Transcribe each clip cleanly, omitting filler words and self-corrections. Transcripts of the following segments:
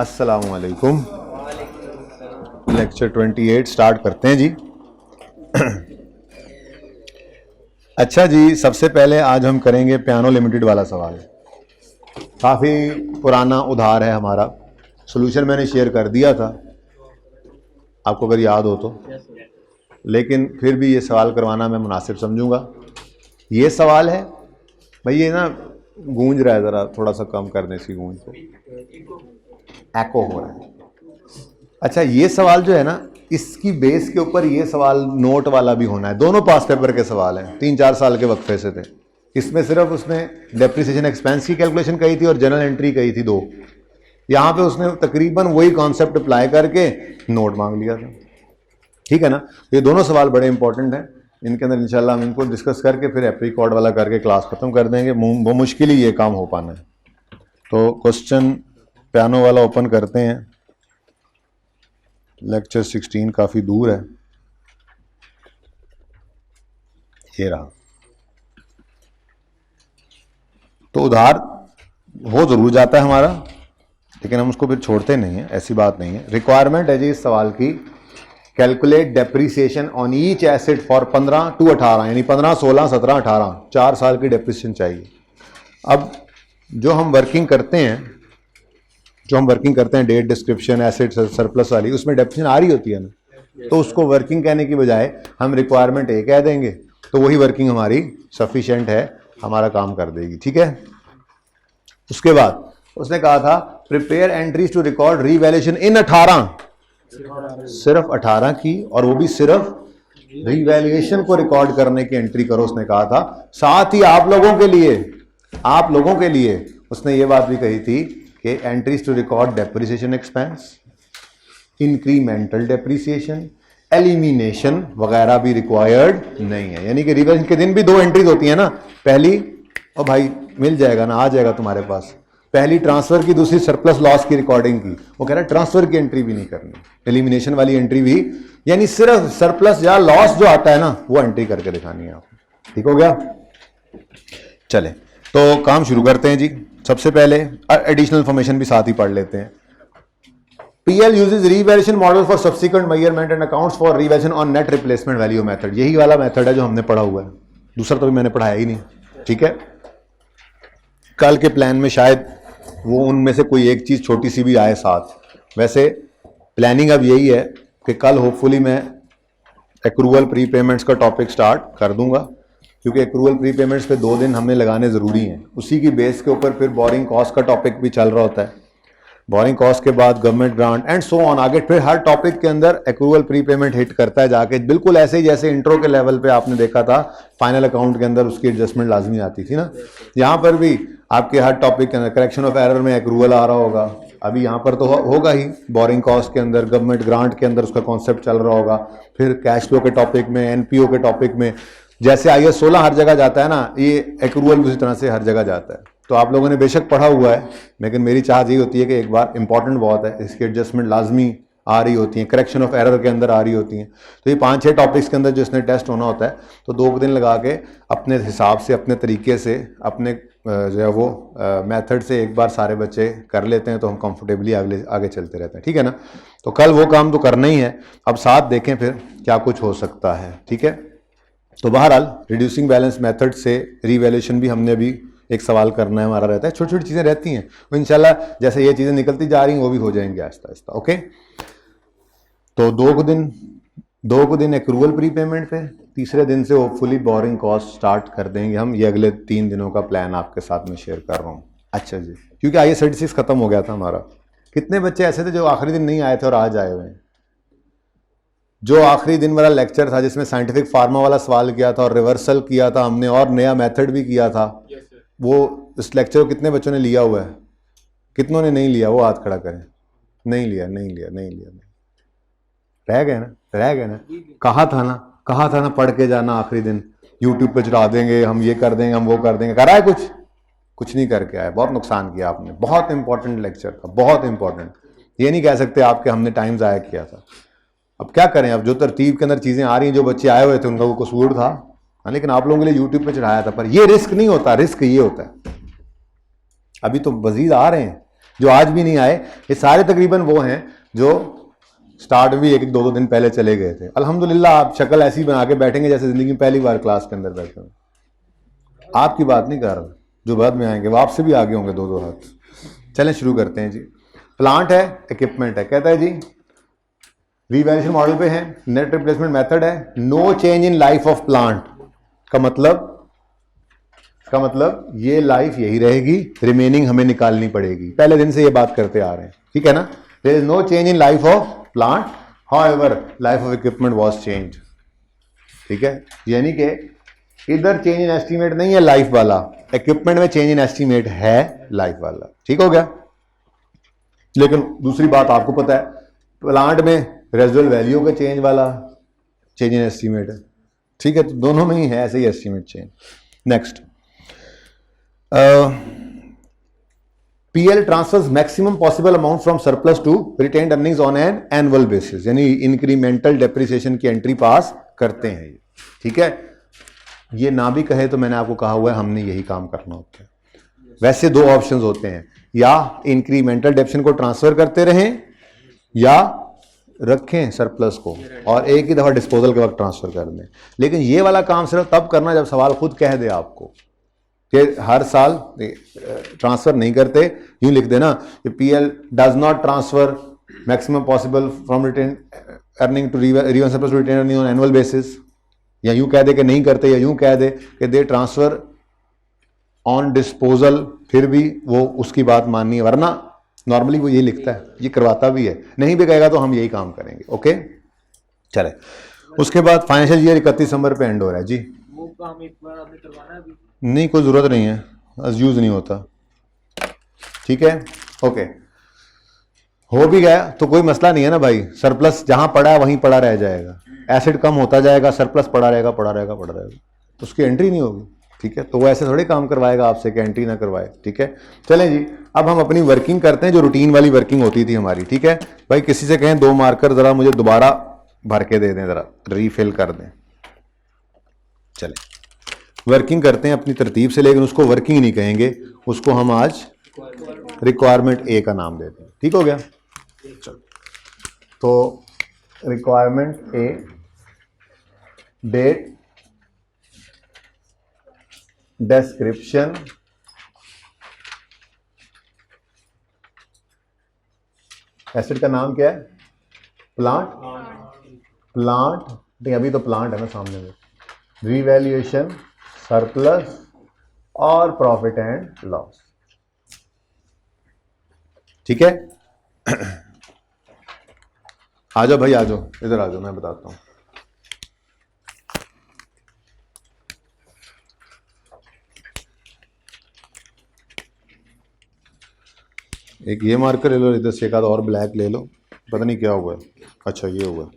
अस्सलामु अलैकुम। Lecture 28 start करते हैं जी। अच्छा जी, सबसे पहले आज हम करेंगे पियानो लिमिटेड वाला सवाल। काफ़ी पुराना उधार है हमारा, सॉल्यूशन मैंने शेयर कर दिया था आपको अगर याद हो तो, लेकिन फिर भी ये सवाल करवाना मैं मुनासिब समझूंगा। ये सवाल है भाई, ये ना गूंज रहा है, ज़रा थोड़ा सा कम करने इसकी गूंज को, एको हो रहा है। अच्छा, ये सवाल जो है ना, इसकी बेस के ऊपर ये सवाल नोट वाला भी होना है। दोनों पास पेपर के सवाल हैं, 3-4 साल के वक्फे से थे। इसमें सिर्फ उसने डेप्रिसिएशन एक्सपेंस की कैलकुलेशन कही थी और जनरल एंट्री कही थी 2। यहाँ पे उसने तकरीबन वही कॉन्सेप्ट अप्लाई करके नोट मांग लिया था। ठीक है ना। ये दोनों सवाल बड़े इंपॉर्टेंट हैं, इनके अंदर इंशाल्लाह हम इनको डिस्कस करके फिर एप्रीकॉर्ड वाला करके क्लास खत्म कर देंगे। वो मुश्किल ही ये काम हो पाना है। तो क्वेश्चन पियानो वाला ओपन करते हैं। लेक्चर 16 काफ़ी दूर है, ये रहा। तो उधार हो जरूर जाता है हमारा, लेकिन हम उसको फिर छोड़ते नहीं हैं, ऐसी बात नहीं है। रिक्वायरमेंट है जी इस सवाल की, calculate depreciation on each asset for 15 to 18, यानी 15, 16, 17, 18 4 साल की डेप्रिसिएशन चाहिए। अब जो हम वर्किंग करते हैं डेट डिस्क्रिप्शन एसेट सरप्लस वाली, उसमें डेप्रिसिएशन आ रही होती है ना, तो उसको वर्किंग कहने की बजाय हम रिक्वायरमेंट ए कह देंगे, तो वही वर्किंग हमारी सफिशिएंट है, हमारा काम कर देगी। ठीक है। उसके बाद उसने कहा था prepare entries to record revaluation in 18, सिर्फ 18 की, और वो भी सिर्फ रीवैल्यूएशन को रिकॉर्ड करने की एंट्री करो उसने कहा था। साथ ही आप लोगों के लिए उसने ये बात भी कही थी कि entries to record depreciation expense, incremental depreciation, elimination वगैरह भी रिक्वायर्ड नहीं है। यानी कि रिवैल्यूएशन के दिन भी 2 एंट्रीज होती है ना, पहली और भाई मिल जाएगा ना, आ जाएगा तुम्हारे पास, पहली ट्रांसफर की, दूसरी सरप्लस लॉस की रिकॉर्डिंग की। वो कह रहा है ट्रांसफर की एंट्री भी नहीं करनी, एलिमिनेशन वाली एंट्री भी, यानी सिर्फ सरप्लस या लॉस जो आता है ना वो एंट्री करके दिखानी है आपको। ठीक हो गया। चले तो काम शुरू करते हैं जी। सबसे पहले एडिशनल इंफॉर्मेशन भी साथ ही पढ़ लेते हैं। PL uses revaluation model for subsequent measurement and accounts for revaluation on net replacement value method। यही वाला मेथड है जो हमने पढ़ा हुआ है, दूसरा तो भी मैंने पढ़ाया ही नहीं। ठीक है। कल के प्लान में शायद वो उनमें से कोई एक चीज छोटी सी भी आए साथ। वैसे प्लानिंग अब यही है कि कल होपफुली मैं एक्रूवल प्रीपेमेंट्स का टॉपिक स्टार्ट कर दूंगा, क्योंकि एक्रूवल प्रीपेमेंट्स पे 2 दिन हमें लगाने ज़रूरी हैं। उसी की बेस के ऊपर फिर बोरिंग कॉस्ट का टॉपिक भी चल रहा होता है, बोरिंग कॉस्ट के बाद government grant and so on. आगे फिर हर टॉपिक के अंदर एक्रूवल प्रीपेमेंट हिट करता है जाके, बिल्कुल ऐसे ही जैसे इंट्रो के लेवल पे आपने देखा था फाइनल अकाउंट के अंदर उसकी एडजस्टमेंट लाजमी आती थी ना। यहाँ पर भी आपके हर टॉपिक के अंदर करेक्शन ऑफ एरर में एक्रूवल आ रहा होगा। अभी यहाँ पर तो होगा ही, बोरिंग कॉस्ट के अंदर, गवर्नमेंट ग्रांट के अंदर उसका कॉन्सेप्ट चल रहा होगा, फिर कैश फ्लो के टॉपिक में, NPO के टॉपिक में। जैसे IAS 16 हर जगह जाता है ना, ये एक्रूवल भी उसी तरह से हर जगह जाता है। तो आप लोगों ने बेशक पढ़ा हुआ है, लेकिन मेरी चाहत ये होती है कि एक बार इंपॉर्टेंट बहुत है, इसकी एडजस्टमेंट लाजमी आ रही होती है, करेक्शन ऑफ एरर के अंदर आ रही होती हैं। तो ये 5-6 टॉपिक्स के अंदर जो इसने टेस्ट होना होता है, तो 2 दिन लगा के अपने हिसाब से, अपने तरीके से, अपने जो है वो मेथड से एक बार सारे बच्चे कर लेते हैं, तो हम कंफर्टेबली आगे चलते रहते हैं। ठीक है ना। तो कल वो काम तो करना ही है, अब साथ देखें फिर क्या कुछ हो सकता है। ठीक है। तो बहरहाल रिड्यूसिंग बैलेंस मेथड से रीवैल्यूएशन भी हमने अभी एक सवाल करना है, हमारा रहता है। छोटी छोटी चीज़ें रहती हैं, वो इंशाल्लाह जैसे ये चीज़ें निकलती जा रही हैं वो भी हो जाएंगे आहिस्ता आहिस्ता। ओके। तो 2 दिन एक्रूवल प्रीपेमेंट पे, तीसरे दिन से होपफुली बोरिंग कॉस्ट स्टार्ट कर देंगे हम। ये अगले 3 दिनों का प्लान आपके साथ में शेयर कर रहा हूँ। अच्छा जी, क्योंकि IAS 36 खत्म हो गया था हमारा। कितने बच्चे ऐसे थे जो आखिरी दिन नहीं आए थे और आज आए हुए हैं? जो आखिरी दिन वाला लेक्चर था जिसमें साइंटिफिक फार्मा वाला सवाल किया था और रिवर्सल किया था हमने और नया मेथड भी किया था, वो इस लेक्चर को कितने बच्चों ने लिया हुआ है? कितनों ने नहीं लिया? वो हाथ खड़ा करें। नहीं लिया। रह गए ना। कहा था ना पढ़ के जाना आखिरी दिन, यूट्यूब पे चढ़ा देंगे, हम ये कर देंगे, हम वो कर देंगे। करा है कुछ नहीं करके आए। बहुत नुकसान किया आपने। बहुत इंपॉर्टेंट लेक्चर था, बहुत इंपॉर्टेंट। ये नहीं कह सकते आपके हमने टाइम ज़ाया किया था। अब क्या करें, अब जो तरतीब के अंदर चीज़ें आ रही हैं, जो बच्चे आए हुए थे उनका वो कसूर था, लेकिन आप लोगों के लिए यूट्यूब पे चढ़ाया था। पर ये रिस्क नहीं होता, रिस्क ये होता है। अभी तो मजीद आ रहे हैं, जो आज भी नहीं आए, ये सारे तकरीबन वो हैं जो स्टार्ट भी एक दो दिन पहले चले गए थे। अल्हम्दुलिल्लाह आप शक्ल ऐसी बना के बैठेंगे जैसे जिंदगी में पहली बार क्लास के अंदर बैठे हो। आपकी बात नहीं कर रहा, जो बाद में आएंगे वो आपसे भी आगे होंगे 2-2 हाथ। चलें शुरू करते हैं जी। प्लांट है, इक्विपमेंट है, कहता है जी रीवैल्यूएशन मॉडल पे है, नेट रिप्लेसमेंट मेथड है, no change in life of plant का मतलब ये लाइफ यही रहेगी, रिमेनिंग हमें निकालनी पड़ेगी। पहले दिन से ये बात करते आ रहे हैं, ठीक है ना। There is no change in life of plant, however life of equipment was change, ठीक है। यानी कि इधर चेंज इन एस्टीमेट नहीं है लाइफ वाला, इक्विपमेंट में चेंज इन एस्टीमेट है लाइफ वाला, ठीक हो गया। लेकिन दूसरी बात आपको पता है, प्लांट में रेजिडुअल वैल्यू का चेंज वाला चेंज इन एस्टीमेट है, ठीक है। तो दोनों में ही है ऐसे ही estimate change. Next, PL transfers maximum possible amount from surplus to retained earnings on an annual basis, यानी इंक्रीमेंटल डेप्रिसिएशन की एंट्री पास करते हैं ये, ठीक है। ये ना भी कहे तो मैंने आपको कहा हुआ है हमने यही काम करना होता है। वैसे दो ऑप्शंस होते हैं, या इंक्रीमेंटल डेप्रिसिएशन को ट्रांसफर करते रहें या रखें सरप्लस को और एक ही दफा डिस्पोजल के वक्त ट्रांसफर कर दें। लेकिन ये वाला काम सिर्फ तब करना जब सवाल खुद कह दे आपको कि हर साल ट्रांसफर नहीं करते, यूं लिख देना PL does not transfer maximum possible from retain earning to reval surplus to retain earning on annual basis, या यूं कह दे कि नहीं करते, या यूं कह दे कि दे ट्रांसफर ऑन डिस्पोजल, फिर भी वो उसकी बात माननी है। वरना नॉर्मली वो ये लिखता है, ये करवाता भी है, नहीं भी कहेगा तो हम यही काम करेंगे, ओके। चले उसके बाद फाइनेंशियल ईयर 31 दिसंबर पे एंड हो रहा है जी। वो काम एक बार आपने करवाना है अभी? नहीं, कोई जरूरत नहीं है, यूज नहीं होता, ठीक है, ओके। हो भी गया तो कोई मसला नहीं है ना भाई, सरप्लस जहां पड़ा है वहीं पड़ा रह जाएगा, एसिड कम होता जाएगा, सरप्लस पड़ा रहेगा, तो उसकी एंट्री नहीं होगी, ठीक है। तो वो ऐसे थोड़े काम करवाएगा आपसे कि एंट्री ना करवाए, ठीक है। चलें जी, अब हम अपनी वर्किंग करते हैं जो रूटीन वाली वर्किंग होती थी हमारी, ठीक है। भाई किसी से कहें 2 मार्कर जरा मुझे दोबारा भर के दे दें, जरा रीफिल कर दें। चलें वर्किंग करते हैं अपनी तरतीब से, लेकिन उसको वर्किंग नहीं कहेंगे, उसको हम आज रिक्वायरमेंट ए का नाम देते हैं, ठीक हो गया। चलो तो रिक्वायरमेंट ए, डेट, डिस्क्रिप्शन, एसिड का नाम क्या है, प्लांट, नहीं अभी तो प्लांट है ना सामने में, रीवैल्यूएशन, सरप्लस और प्रॉफिट एंड लॉस, ठीक है। आ जाओ भाई, आ जाओ इधर, आ जाओ मैं बताता हूं। एक ये मार्कर ले लो, इधर से एक आधा और ब्लैक ले लो, पता नहीं क्या हुआ है, अच्छा ये हुआ,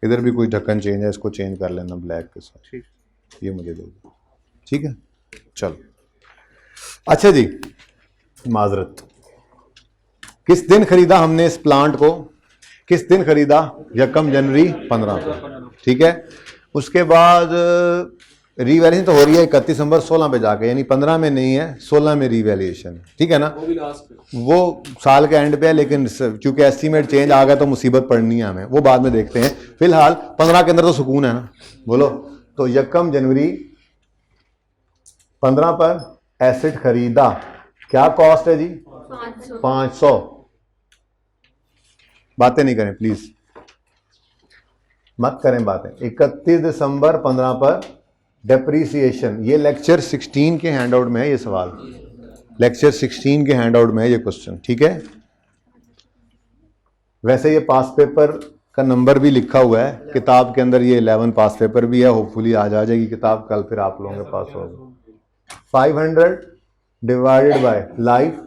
इधर भी कोई ढक्कन चेंज है, इसको चेंज कर लेना ब्लैक के साथ, ये मुझे दे दो, ठीक है। चलो अच्छा जी, माजरत, किस दिन खरीदा हमने इस प्लांट को, किस दिन खरीदा, 1 जनवरी 15 को, ठीक है। उसके बाद रीवैल्यूएशन तो हो रही है 31 दिसंबर 16 पे जाके, यानी 15 में नहीं है, 16 में रीवैल्यूएशन, ठीक है ना। वो भी लास्ट पे, वो साल के एंड पे है, लेकिन चूंकि एस्टीमेट चेंज आ गया तो मुसीबत पड़नी है हमें, वो बाद में देखते हैं। फिलहाल 15 के अंदर तो सुकून है ना, बोलो। तो 1 जनवरी 15 पर एसिड खरीदा, क्या कॉस्ट है जी, 500। बातें नहीं करें प्लीज, मत करें बातें। 31 दिसंबर 15 पर डेप्रीसिएशन, ये लेक्चर 16 के हैंडआउट में है ये सवाल, लेक्चर 16 के हैंडआउट में है ये क्वेश्चन, ठीक है। वैसे ये पास पेपर का नंबर भी लिखा हुआ है किताब के अंदर, ये 11 पास पेपर भी है, होपफुली आज आ जाएगी किताब, कल फिर आप लोगों के पास होगा। 500 डिवाइडेड बाय लाइफ,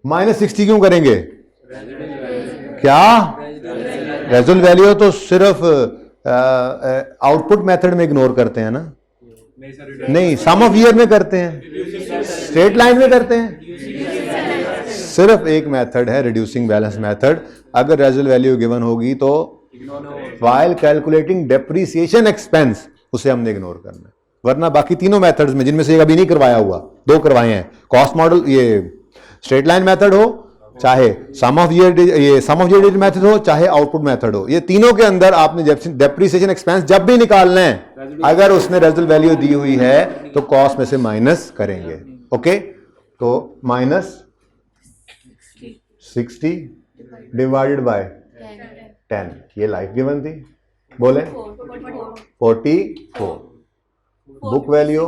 -60 क्यों करेंगे, क्या रेजुअल वैल्यू तो सिर्फ आउटपुट मेथड में इग्नोर करते हैं ना, नहीं सम ऑफ ईयर में करते हैं, स्ट्रेट लाइन में करते हैं। सिर्फ एक मेथड है रिड्यूसिंग बैलेंस मेथड, अगर रेजुअल वैल्यू गिवन होगी तो व्हाइल कैलकुलेटिंग डेप्रीसिएशन एक्सपेंस उसे हमने इग्नोर करना है, वरना बाकी तीनों मेथड्स में जिनमें से एक अभी नहीं करवाया हुआ, 2 करवाए हैं, कॉस्ट मॉडल, ये स्ट्रेट लाइन मेथड हो, चाहे सम ऑफ ईयर मेथड हो, चाहे आउटपुट मेथड हो, ये तीनों के अंदर आपने डेप्रिसिएशन एक्सपेंस जब भी निकालना है, अगर उसने रेजिडुअल वैल्यू दी हुई है तो कॉस्ट में से माइनस करेंगे। ओके, तो -60 डिवाइडेड बाय 10, ये लाइफ गिवन थी, बोले 44, बुक वैल्यू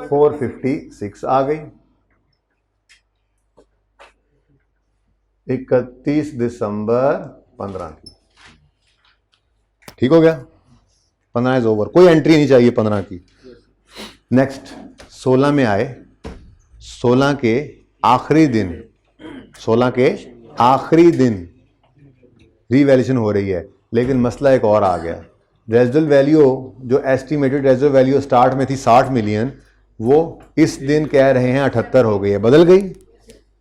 456 आ गई। 31 दिसंबर 15 की, ठीक हो गया, 15 इज ओवर, कोई एंट्री नहीं चाहिए 15 की। नेक्स्ट 16 में आए, 16 के आखिरी दिन, 16 के आखिरी दिन रीवैल्यूएशन हो रही है, लेकिन मसला एक और आ गया, रेजिडुअल वैल्यू जो एस्टिमेटेड रेजिडुअल वैल्यू स्टार्ट में थी 60 मिलियन, वो इस दिन कह रहे हैं 78 हो गई है, बदल गई।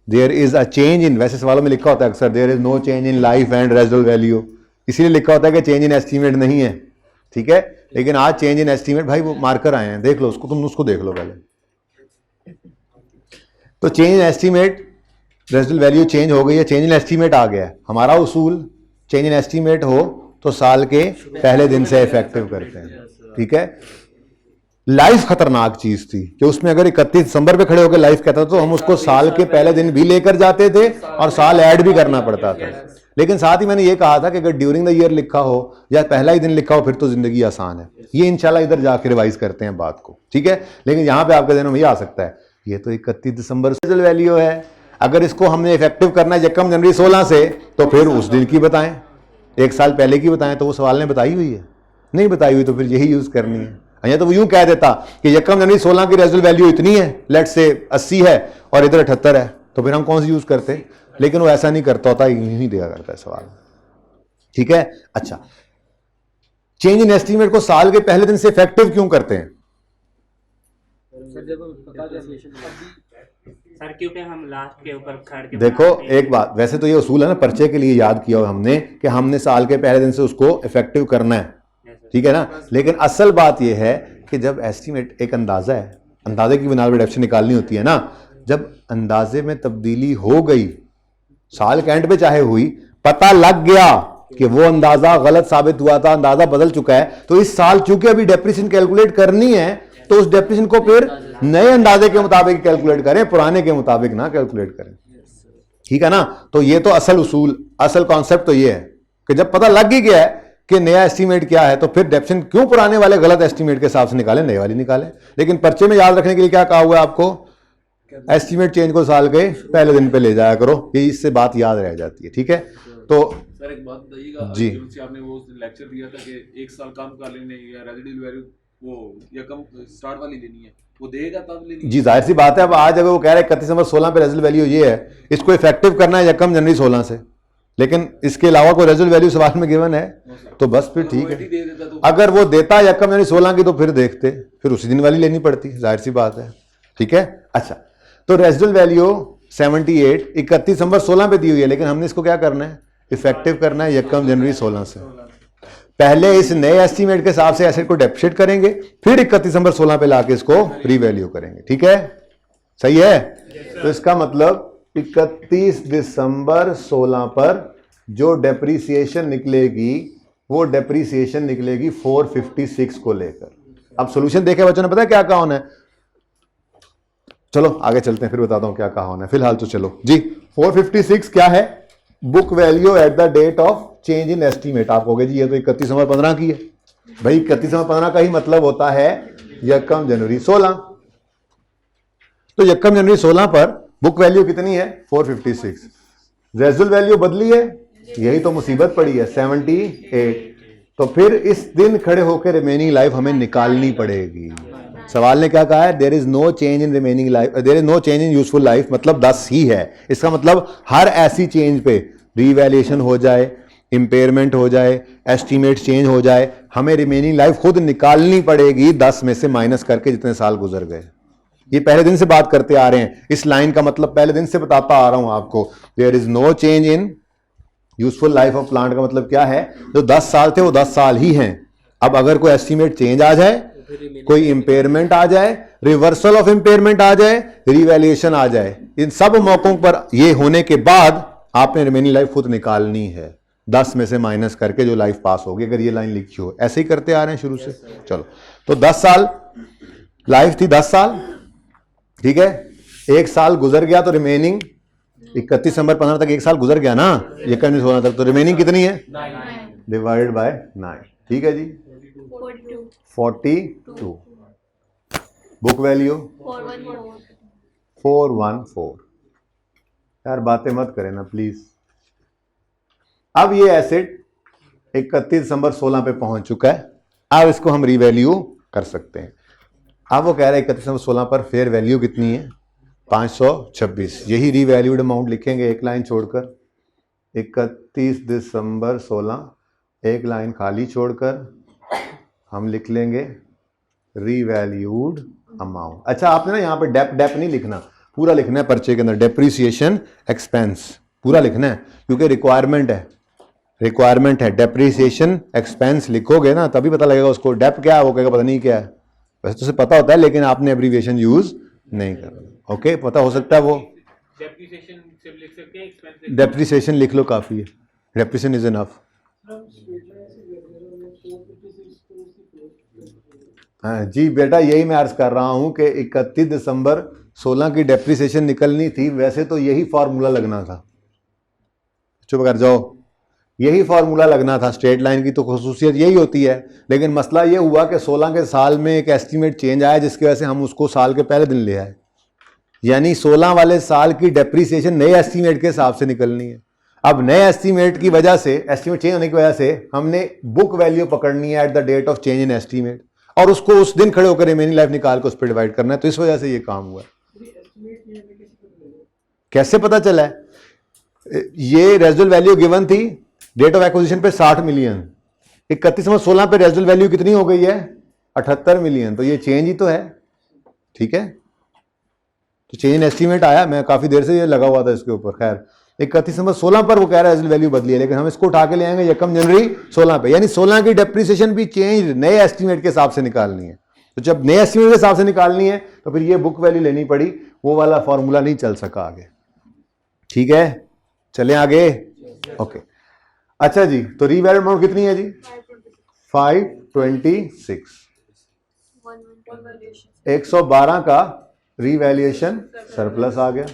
There is a change in, वैसे सवालों में लिखा होता है अक्सर there is no change in life and residual value, इसीलिए लिखा होता है कि चेंज इन एस्टीमेट नहीं है, ठीक है, लेकिन आज चेंज इन एस्टीमेट, भाई वो मार्कर आए हैं, देख लो उसको, तुम उसको देख लो पहले। तो change in estimate, residual value change हो गई है, चेंज इन एस्टीमेट आ गया है। हमारा उसूल चेंज इन एस्टीमेट हो तो साल के पहले दिन से इफेक्टिव करते हैं, ठीक है। लाइफ खतरनाक चीज थी कि उसमें अगर 31 दिसंबर पे खड़े होकर लाइफ कहता तो हम उसको साल के पहले दिन भी लेकर जाते थे और साल ऐड भी करना पड़ता था। लेकिन साथ ही मैंने ये कहा था कि अगर ड्यूरिंग द ईयर लिखा हो या पहला ही दिन लिखा हो फिर तो जिंदगी आसान है। ये इंशाल्लाह इधर जाके रिवाइज करते हैं बात को, ठीक है। लेकिन यहां पे आपके दिनों में ये आ सकता है, ये तो 31 दिसंबर से वैल्यू है, अगर इसको हमने इफेक्टिव करना है 1 जनवरी 16 से, तो फिर उस दिन की बताएं, 1 साल पहले की बताएं, तो वो सवाल ने बताई हुई है, नहीं बताई हुई तो फिर यही यूज करनी है। या तो वो यूं कह देता कि 1 जनवरी 16 की रेजिडुअल वैल्यू इतनी है, लेट से 80 है और इधर 78 है, तो फिर हम कौन सी यूज करते, लेकिन वो ऐसा नहीं करता होता, यूं ही दिया करता है सवाल, ठीक है। अच्छा, चेंज इन एस्टीमेट को साल के पहले दिन से इफेक्टिव क्यों करते हैं सर? क्योंकि हम लास्ट के ऊपर खड़ के देखो एक बात, वैसे तो ये उसूल है ना, पर्चे के लिए याद किया हमने कि हमने साल के पहले दिन से उसको इफेक्टिव करना है, ठीक है ना। लेकिन असल बात यह है कि जब एस्टीमेट एक अंदाजा है, अंदाजे की बिना पर डिडक्शन निकालनी होती है ना, जब अंदाजे में तब्दीली हो गई, साल के एंड पे चाहे हुई, पता लग गया कि वो अंदाजा गलत साबित हुआ था, अंदाजा बदल चुका है, तो इस साल चूंकि अभी डेप्रिसिएशन कैलकुलेट करनी है, तो उस डेप्रिसिएशन को फिर नए अंदाजे के मुताबिक कैलकुलेट करें, पुराने के मुताबिक ना कैलकुलेट करें, ठीक है ना। तो ये तो असल उसूल, असल कॉन्सेप्ट तो ये है कि जब पता लग ही गया है कि नया एस्टीमेट क्या है, तो फिर डेप्रिसिएशन क्यों पुराने वाले गलत एस्टीमेट के हिसाब से निकाले, नए वाली निकाले। लेकिन पर्चे में याद रखने के लिए क्या कहा हुआ है आपको, एस्टीमेट चेंज को साल के पहले दिन पे ले जाया करो, ये इससे बात याद रह जाती है, ठीक है। तो सर एक बात बताइएगा जी, आपने वो लेक्चर दिया था कि 1 साल कम कर लेने या रेजिडुअल वैल्यू वो या कम स्टार्ट वाली लेनी है, वो देगा तब लेनी जी जाहिर सी बात है। अब आज अगर वो कह रहे हैं 31 दिसंबर 16 पे रेजिडुअल वैल्यू ये है, इसको इफेक्टिव करना है 1 जनवरी 16 से, लेकिन इसके अलावा कोई रेजिडुअल वैल्यू सवाल में गिवन है, तो बस फिर ठीक है। अगर वो देता 1 जनवरी 16 की तो फिर देखते, फिर उसी दिन वाली लेनी पड़ती, जाहिर सी बात है, ठीक है। अच्छा, तो रेजिडुअल वैल्यू 78 31 दिसंबर 16 पे दी हुई है, लेकिन हमने इसको क्या करना है, इफेक्टिव करना है 1 जनवरी 16 से। पहले इस नए एस्टीमेट के हिसाब से एसेट को डेप्रिसिएट करेंगे, फिर 31 दिसंबर 16 पे लाके इसको रीवैल्यू करेंगे, ठीक है, सही है। तो इसका मतलब 31 दिसंबर 16 पर जो डेप्रिसिएशन निकलेगी, वो डेप्रिसिएशन निकलेगी 456 को लेकर। अब सॉल्यूशन देखे बच्चों ने, पता है क्या कहा होना है, चलो आगे चलते हैं, फिर बताता हूं क्या कहा होना है, फिलहाल तो चलो जी। 456 क्या है, book value at the date of change in estimate. आप कहोगे जी ये तो 31 दिसंबर 15 की है, भाई 31 दिसंबर 15 का ही मतलब होता है 1 जनवरी 16। तो 1 जनवरी 16 पर बुक वैल्यू कितनी है, 456। रेजिडुअल वैल्यू बदली है, यही तो मुसीबत पड़ी है, 78। तो फिर इस दिन खड़े होकर रिमेनिंग लाइफ हमें निकालनी पड़ेगी। सवाल ने क्या कहा है, there is no change in remaining life, there is no change in useful life, मतलब 10 ही है। इसका मतलब हर ऐसी चेंज पे रीवैल्यूएशन हो जाए, इंपेयरमेंट हो जाए, एस्टीमेट चेंज हो जाए, हमें रिमेनिंग लाइफ खुद निकालनी पड़ेगी 10 में से माइनस करके जितने साल गुजर गए। ये पहले दिन से बात करते आ रहे हैं, इस लाइन का मतलब पहले दिन से बताता आ रहा हूं आपको। There is no change in useful life of plant का मतलब क्या है, जो 10 साल थे वो 10 साल ही हैं। अब अगर कोई एस्टीमेट चेंज आ जाए कोई इम्पेयरमेंट आ जाए, रिवर्सल ऑफ इम्पेयरमेंट आ जाए, रिवैल्यूएशन आ जाए, इन सब मौकों पर ये होने के बाद आपने रिमेनिंग लाइफ खुद निकालनी है, 10 में से माइनस करके जो लाइफ पास होगी, अगर ये लाइन लिखी हो। ऐसे ही करते आ रहे हैं शुरू से। चलो, तो 10 साल लाइफ थी, 10 साल, ठीक है। 1 साल गुजर गया तो रिमेनिंग 31 दिसंबर 15 तक 1 साल गुजर गया ना, ये 16 तक, तो रिमेनिंग कितनी है? डिवाइडेड बाय 9, ठीक है जी, 42। Book value 414। यार बातें मत करें ना प्लीज। अब ये एसेट 31 दिसंबर 16 पे पहुंच चुका है, अब इसको हम रीवैल्यू कर सकते हैं। अब वो कह रहा है 31 दिसंबर 16 पर फेयर वैल्यू कितनी है? 526। यही रीवैल्यूड अमाउंट लिखेंगे एक लाइन छोड़कर, 31 दिसंबर 16, एक लाइन खाली छोड़कर हम लिख लेंगे रीवैल्यूड अमाउंट। अच्छा, आपने ना यहाँ पे डेप नहीं लिखना, पूरा लिखना है पर्चे के अंदर, डेप्रीसिएशन एक्सपेंस पूरा लिखना है, क्योंकि रिक्वायरमेंट है। डेप्रीसिएशन एक्सपेंस लिखोगे ना तभी पता लगेगा उसको, डेप क्या है वो कहेगा पता नहीं क्या है। वैसे तो उसे पता होता है लेकिन आपने एब्रीविएशन यूज नहीं करना। ओके, पता हो सकता है वो डेप्रिसिएशन सिर्फ लिख सकते हैं, एक्सपेंस डेप्रीसिएशन लिख लो, काफी है, डेप्रीसिएशन इज इनफ। हाँ जी बेटा, यही मैं अर्ज कर रहा हूं कि 31 दिसंबर 16 की डेप्रीसिएशन निकलनी थी, वैसे तो यही फार्मूला लगना था। चुप कर जाओ, यही फार्मूला लगना था। स्ट्रेट लाइन की तो खुसूसियत यही होती है, लेकिन मसला ये हुआ कि 16 के साल में एक एस्टीमेट चेंज आया जिसकी वजह से हम उसको साल के पहले दिन ले आए, यानी 16 वाले साल की डेप्रीसिएशन नए एस्टीमेट के हिसाब से निकलनी है। अब नए एस्टीमेट की वजह से, एस्टीमेट चेंज होने की वजह से हमने बुक वैल्यू पकड़नी है at the date of change in estimate, और उसको उस दिन खड़े होकर रिमेनिंग लाइफ निकाल कर उस पर डिवाइड करना है। तो इस वजह से ये काम हुआ। कैसे पता चला है? ये रेजिडुअल वैल्यू गिवन थी डेट ऑफ एक्विजिशन पे 60 मिलियन, 31 दिसंबर 16 पे रेजिडुअल वैल्यू कितनी हो गई है? 78 मिलियन। तो ये चेंज ही तो है, ठीक है। तो चेंज इन एस्टीमेट आया, मैं काफी देर से ये लगा हुआ था इसके ऊपर। खैर 31 दिसंबर 16 पर वो कह रहा है रेजिडुअल वैल्यू बदली है, लेकिन हम इसको उठा के ले आएंगे 1 जनवरी 16 पे, यानी 16 की डेप्रीसिएशन भी चेंज नए एस्टीमेट के हिसाब से निकालनी है। तो जब नए एस्टीमेट के हिसाब से निकालनी है तो फिर ये बुक वैल्यू लेनी पड़ी, वो वाला फॉर्मूला नहीं चल सका आगे, ठीक है। चलें आगे, ओके। अच्छा जी, तो रीवैल्यूड अमाउंट कितनी है जी? 526। 112 का रीवैल्यूएशन सरप्लस आ गया।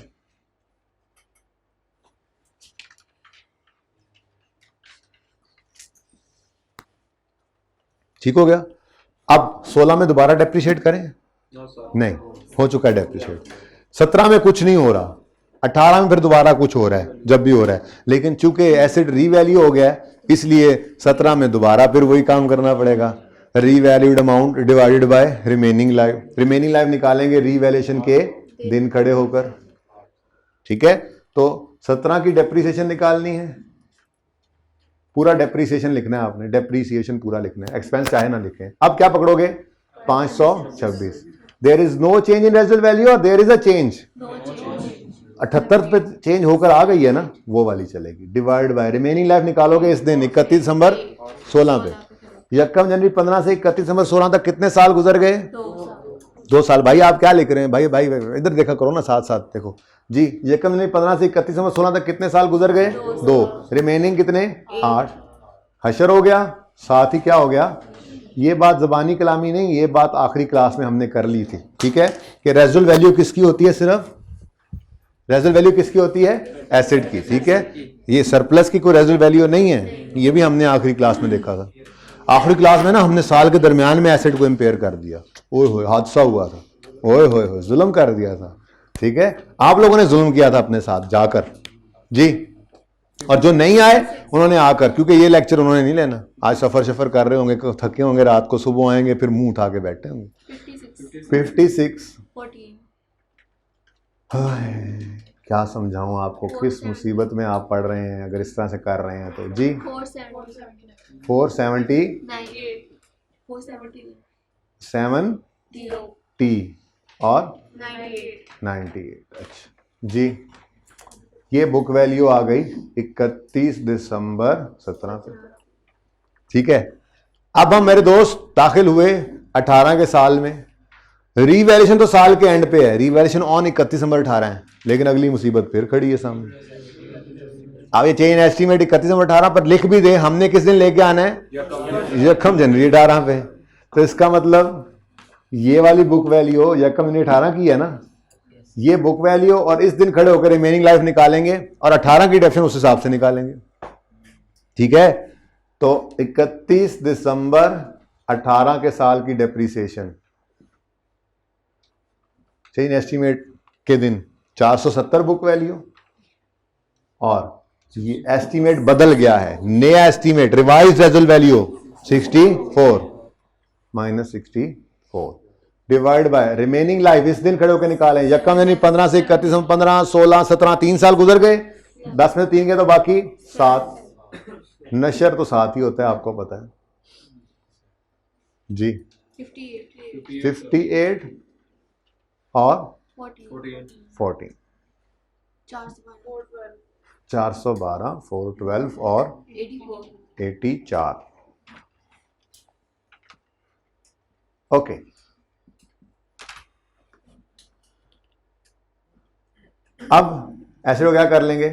ठीक हो गया। अब 16 में दोबारा डेप्रिशिएट करें? नहीं, हो चुका है डेप्रिशिएट। 17 में कुछ नहीं हो रहा, 18 में फिर दोबारा कुछ हो रहा है, जब भी हो रहा है, लेकिन चूंकि एसेट रीवैल्यू हो गया है इसलिए 17 में दोबारा फिर वही काम करना पड़ेगा। Revalued amount divided by remaining life. Remaining life निकालेंगे रीवैल्यूएशन के दिन खड़े होकर, ठीक है। तो 17 की डेप्रीसिएशन निकालनी है, पूरा डेप्रीसिएशन लिखना है आपने, डेप्रीसिएशन पूरा लिखना है, एक्सपेंस चाहे ना लिखें। अब क्या पकड़ोगे? 526। There is no change in residual value और देयर इज अ चेंज, 78 पे चेंज होकर आ गई है ना, वो वाली चलेगी। डिवाइड बाय रिमेनिंग लाइफ निकालोगे इस दिन 31 दिसंबर 16 पे। 1 जनवरी 15 से 31 दिसंबर 16 तक कितने साल गुजर गए? 2 साल। भाई आप क्या लिख रहे हैं? भाई इधर देखा करो ना, साथ साथ देखो जी। 1 जनवरी 15 से 31 दिसंबर 16 तक कितने साल गुजर गए? 2। रिमेनिंग कितने? 8। हशर हो गया, साथ ही क्या हो गया? ये बात ज़बानी कलामी नहीं, ये बात आखिरी क्लास में हमने कर ली थी, ठीक है, कि रेजिडुअल वैल्यू किसकी होती है? सिर्फ रेजिडुअल वैल्यू किसकी होती है? एसेट की, ठीक है। ये सरप्लस की कोई रेजिडुअल वैल्यू नहीं है, ये भी हमने आखिरी क्लास में देखा था। आखिरी क्लास में ना हमने साल के दरमियान में एसेट को इम्पेयर कर दिया, ओए होए हादसा हुआ था, ओए होए जुल्म कर दिया था, ठीक है। आप लोगों ने जुल्म किया था अपने साथ जाकर जी, और जो नहीं आए उन्होंने आकर, क्योंकि ये लेक्चर उन्होंने नहीं लेना, आज सफर कर रहे होंगे, थके होंगे, रात को सुबह आएंगे फिर मुंह उठा के बैठे होंगे। 56 क्या समझाऊं आपको, किस मुसीबत में आप पढ़ रहे हैं अगर इस तरह से कर रहे हैं तो जी। 470 और 98। अच्छा जी, ये बुक वैल्यू आ गई 31 दिसंबर 17 पे, ठीक है। अब हम मेरे दोस्त दाखिल हुए 18 के साल में, रीवैल्यूएशन तो साल के एंड पे है, रीवैल्यूएशन ऑन 31 दिसंबर 18 है, लेकिन अगली मुसीबत फिर खड़ी है सामने। अब ये चेंज एस्टीमेट 31 दिसंबर 18 पर लिख भी दे, हमने किस दिन लेके आना है, यकम जनवरी 18 पे। तो इसका मतलब ये वाली बुक वैल्यू यकम जनवरी 18 की है ना, ये बुक वैल्यू, और इस दिन खड़े होकर रिमेनिंग लाइफ निकालेंगे और 18 की डेप्शन उस हिसाब से निकालेंगे। ठीक है, तो 31 दिसंबर 18 के साल की डेप्रीसिएशन चेंज एस्टीमेट के दिन 470 बुक वैल्यू, और ये एस्टीमेट बदल गया है, नया estimate revised resale value 64 minus 64 divide by remaining life, इस दिन खड़े होकर निकालें, यकम यानी 15 से 31, 15, 16, 17, 3 साल गुजर गए, 10 में 3 गए तो बाकी 7, नशर तो 7 ही होता है, आपको पता है जी। 58 और 14 412 412 और 84। ओके, अब ऐसे लोग क्या कर लेंगे,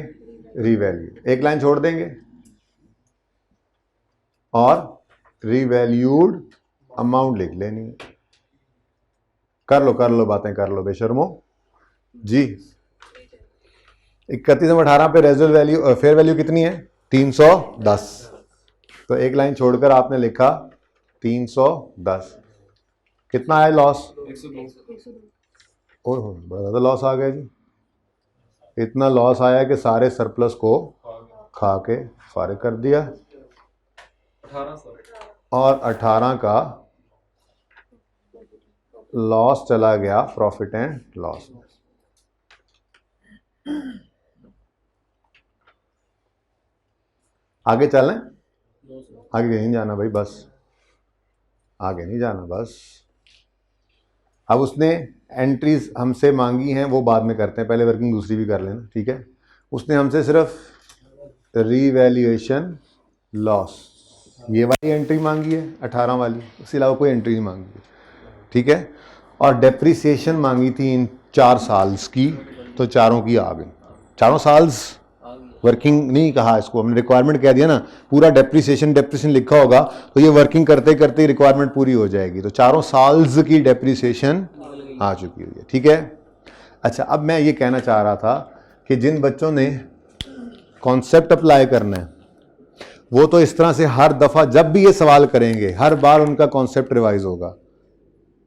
रीवैल्यू, एक लाइन छोड़ देंगे और रीवैल्यूड अमाउंट लिख लेनी है। कर लो बातें कर लो बेशर्मो जी। 31 दिसंबर 18 पे रेजल वैल्यू फेयर वैल्यू कितनी है, 310, तो एक लाइन छोड़कर आपने लिखा 310, कितना आया लॉस, 102। और बड़ा ज़्यादा लॉस आ गया जी, इतना लॉस आया कि सारे सरप्लस को खा के फारिग कर दिया, 18 और 18 का लॉस चला गया प्रॉफिट एंड लॉस में। आगे चलें, आगे नहीं जाना भाई, बस आगे नहीं जाना बस। अब उसने एंट्रीज हमसे मांगी हैं, वो बाद में करते हैं, पहले वर्किंग दूसरी भी कर लेना, ठीक है। उसने हमसे सिर्फ रीवैल्यूएशन लॉस ये वाली एंट्री मांगी है 18 वाली, उसके अलावा कोई एंट्री नहीं मांगी है, ठीक है। और डेप्रीसिएशन मांगी थी इन 4 साल्स की, तो चारों की आ गई, चारों साल्स वर्किंग नहीं कहा इसको, हमने रिक्वायरमेंट कह दिया ना, पूरा डेप्रीसिएशन लिखा होगा तो ये वर्किंग करते करते रिक्वायरमेंट पूरी हो जाएगी, तो चारों साल्स की डेप्रीसिएशन आ चुकी हुई है, ठीक है। अच्छा, अब मैं ये कहना चाह रहा था कि जिन बच्चों ने कॉन्सेप्ट अप्लाई करना है वो तो इस तरह से हर दफ़ा जब भी ये सवाल करेंगे हर बार उनका कॉन्सेप्ट रिवाइज होगा।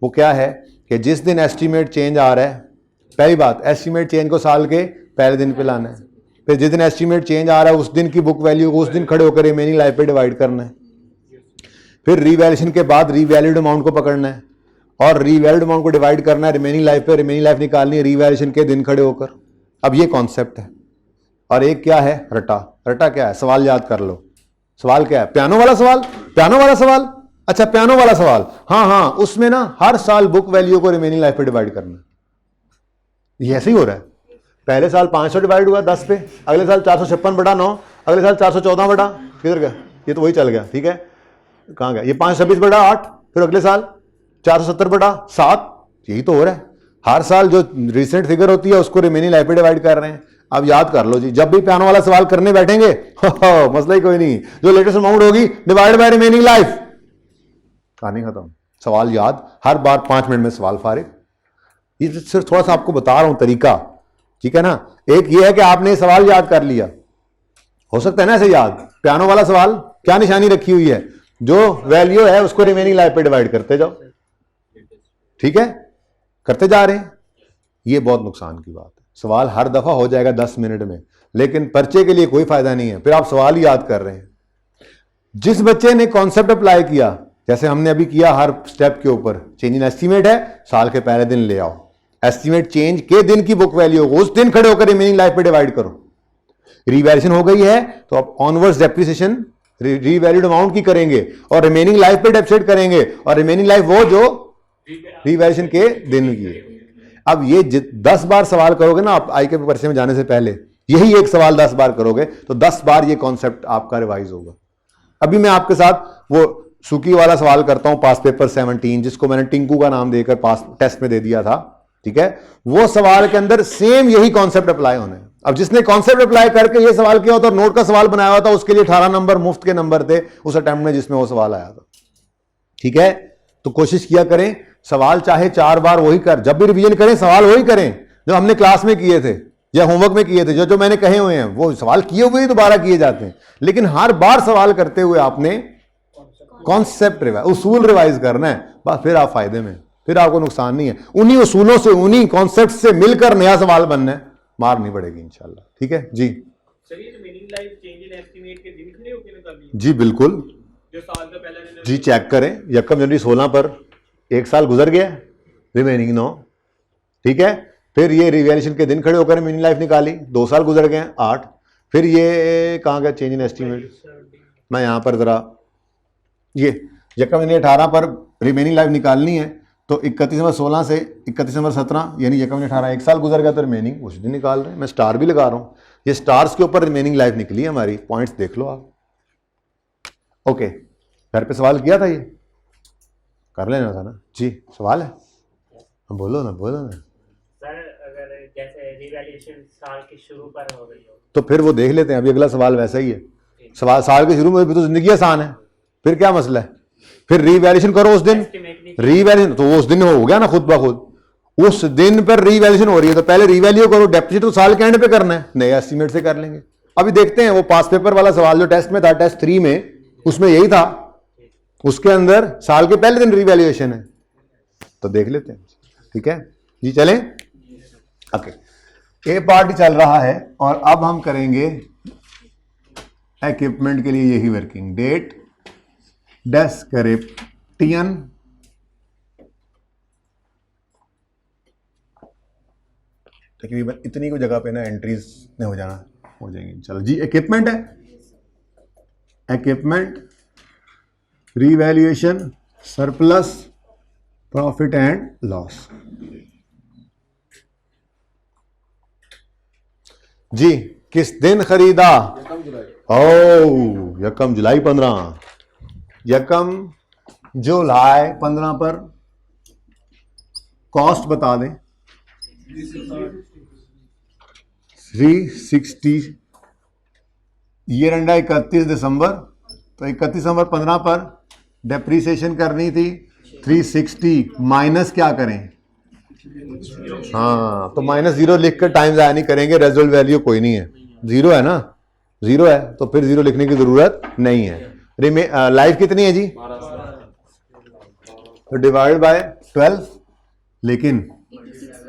वो क्या है कि जिस दिन एस्टीमेट चेंज आ रहा है, पहली बात एस्टीमेट चेंज को साल के पहले दिन पे लाना है, फिर जिस दिन एस्टीमेट चेंज आ रहा है उस दिन की बुक वैल्यू को उस दिन खड़े होकर रिमेनिंग लाइफ पे डिवाइड करना है, फिर रीवैल्यूएशन के बाद रीवैल्यूड अमाउंट को पकड़ना है और रीवैल्यूड अमाउंट को डिवाइड करना है रिमेनिंग लाइफ पे, रिमेनिंग लाइफ निकालनी है रीवैल्यूएशन के दिन खड़े होकर। अब ये कॉन्सेप्ट है। और एक क्या है, रटा। रटा क्या है, सवाल याद कर लो। सवाल क्या है, पियानो वाला सवाल, पियानो वाला सवाल, अच्छा पियानो वाला सवाल, हाँ हाँ, उसमें ना हर साल बुक वैल्यू को रिमेनिंग लाइफ पे डिवाइड करना। ये ऐसे ही हो रहा है, पहले साल 500 डिवाइड हुआ 10 पे, अगले साल 456/9, अगले साल 414 बटा, किधर गया, ये तो वही चल गया, ठीक है, कहाँ गया ये 526/8, फिर अगले साल 470/7, यही तो हो रहा है। हर साल जो रिसेंट फिगर होती है उसको रिमेनिंग लाइफ पे डिवाइड कर रहे हैं। अब याद कर लो जी, जब भी पियानो वाला सवाल करने बैठेंगे मसला ही कोई नहीं, जो लेटेस्ट अमाउंट होगी डिवाइड बाय रिमेनिंग लाइफ, कहानी खत्म। सवाल याद, हर बार 5 मिनट में सवाल फारिग। ये सिर्फ थोड़ा सा आपको बता रहा हूं तरीका, ठीक है ना। एक ये है कि आपने सवाल याद कर लिया, हो सकता है ना ऐसे याद, पियानो वाला सवाल क्या निशानी रखी हुई है, जो वैल्यू है उसको रिमेनिंग लाइफ पे डिवाइड करते जाओ, ठीक है, करते जा रहे हैं। ये बहुत नुकसान की बात है। सवाल हर दफा हो जाएगा 10 मिनट में, लेकिन पर्चे के लिए कोई फायदा नहीं है, फिर आप सवाल ही याद कर रहे हैं। जिस बच्चे ने कॉन्सेप्ट अप्लाई किया, जैसे हमने अभी किया, हर स्टेप के ऊपर चेंज इन एस्टीमेट है, साल के पहले दिन ले आओ, एस्टीमेट चेंज के दिन की बुक वैल्यू उस दिन खड़े होकर रिमेनिंग लाइफ पे डिवाइड करो। रीवैल्यूएशन हो गई है तो अब ऑनवर्ड्स डेप्रिसिएशन रीवैल्यूड अमाउंट की करेंगे और रिमेनिंग लाइफ पे डेप्रिसिएट करेंगे, और रिमेनिंग लाइफ वो जो रीवैल्यूएशन के दिन की है। अब ये 10 बार सवाल करोगे ना आप आई के पर्चे में जाने से पहले, यही एक सवाल 10 बार करोगे तो 10 बार ये कॉन्सेप्ट आपका रिवाइज होगा। अभी मैं आपके साथ वो सुकी वाला सवाल करता हूं, पास पेपर 17, जिसको मैंने टिंकू का नाम देकर पास टेस्ट में दे दिया था, ठीक है। वो सवाल के अंदर सेम यही कॉन्सेप्ट अप्लाई होने हैं। अब जिसने कॉन्सेप्ट अप्लाई करके ये सवाल किया होता और नोट का सवाल बनाया हुआ था, उसके लिए 18 नंबर मुफ्त के नंबर थे उस अटेम्प्ट में जिसमें वो सवाल आया था, ठीक है। तो कोशिश किया करें, सवाल चाहे 4 बार वही कर, जब भी रिवीजन करें सवाल वही करें जो हमने क्लास में किए थे या होमवर्क में किए थे, जो जो मैंने कहे हुए हैं वो सवाल किए हुए ही दोबारा किए जाते हैं। लेकिन हर बार सवाल करते हुए आपने कॉन्सेप्ट रिवाइज, उसूल रिवाइज करना है, बस फिर आप फायदे में, फिर आपको नुकसान नहीं है। उन्हीं उसूलों से, उन्हीं कॉन्सेप्ट से मिलकर नया सवाल बनना है, मार नहीं पड़ेगी इंशाल्लाह, ठीक है जी। सर ये remaining life change in estimate के दिन खड़े होकर निकालिए जी बिल्कुल, जो साल का पहला दिन जी चेक करें। यकम जनवरी 16 पर 1 साल गुजर गया, रिमेनिंग 9, ठीक है। फिर ये रिवैल्यूएशन के दिन खड़े होकर रिमेनिंग लाइफ निकाली, 2 साल गुजर गए 8। फिर ये कहाँ गया चेंज इन एस्टीमेट, मैं यहाँ पर जरा, ये यकम जनवरी 18 पर रिमेनिंग लाइफ निकालनी है, तो 31 नंबर 16 से 31 नंबर 17 यानी यकम 18 1 साल गुजर गया, तो रिमेनिंग उस दिन निकाल रहे हैं। मैं स्टार भी लगा रहा हूँ, ये स्टार्स के ऊपर रिमेनिंग लाइफ निकली है हमारी, पॉइंट्स देख लो आप। ओके, घर पे सवाल किया था, ये कर लेना था ना जी। सवाल है, बोलो ना, बोलो ना सर। अगर जैसे रिवैल्यूएशन साल के शुरू पर हो गई हो तो फिर वो देख लेते हैं। अभी अगला सवाल वैसा ही है, सवाल साल के शुरू में भी तो जिंदगी आसान है, फिर क्या मसला है। फिर रीवैल्यूएशन करो उस दिन, रीवैल्यूएशन तो उस दिन हो गया ना खुद ब खुद, उस दिन पर रीवैल्यूएशन हो रही है तो पहले रीवैल्यू करो। डेफिसिट तो साल के एंड पे करना है, नए एस्टीमेट से कर लेंगे। अभी देखते हैं वो पास पेपर वाला सवाल जो टेस्ट में था, टेस्ट 3 में, उसमें यही था, उसके अंदर साल के पहले दिन रीवैल्यूएशन है, तो देख लेते हैं, ठीक है जी। चलें, ओके, ए पार्ट चल रहा है और अब हम करेंगे इक्विपमेंट के लिए यही वर्किंग। डेट डेस्क्रिप्टियन तकरीबन इतनी को जगह पे ना एंट्रीज नहीं हो जाना, हो जाएंगी। चलो जी, इक्विपमेंट है, equipment, revaluation, surplus, profit and loss. जी, किस दिन खरीदा? ओ यकम जुलाई 15, यकम जुलाई 15 पर। कॉस्ट बता दें, 360, ये रंडा 31 दिसंबर, तो 31 दिसंबर 15 पर डेप्रीसिएशन करनी थी 360 माइनस क्या करें, हाँ तो -0 लिखकर टाइम ज़ाया नहीं करेंगे, रेजल्ट वैल्यू कोई नहीं है, 0 है ना, 0 है तो फिर 0 लिखने की जरूरत नहीं है। लाइफ कितनी है जी, तो डिवाइड बाय 12, लेकिन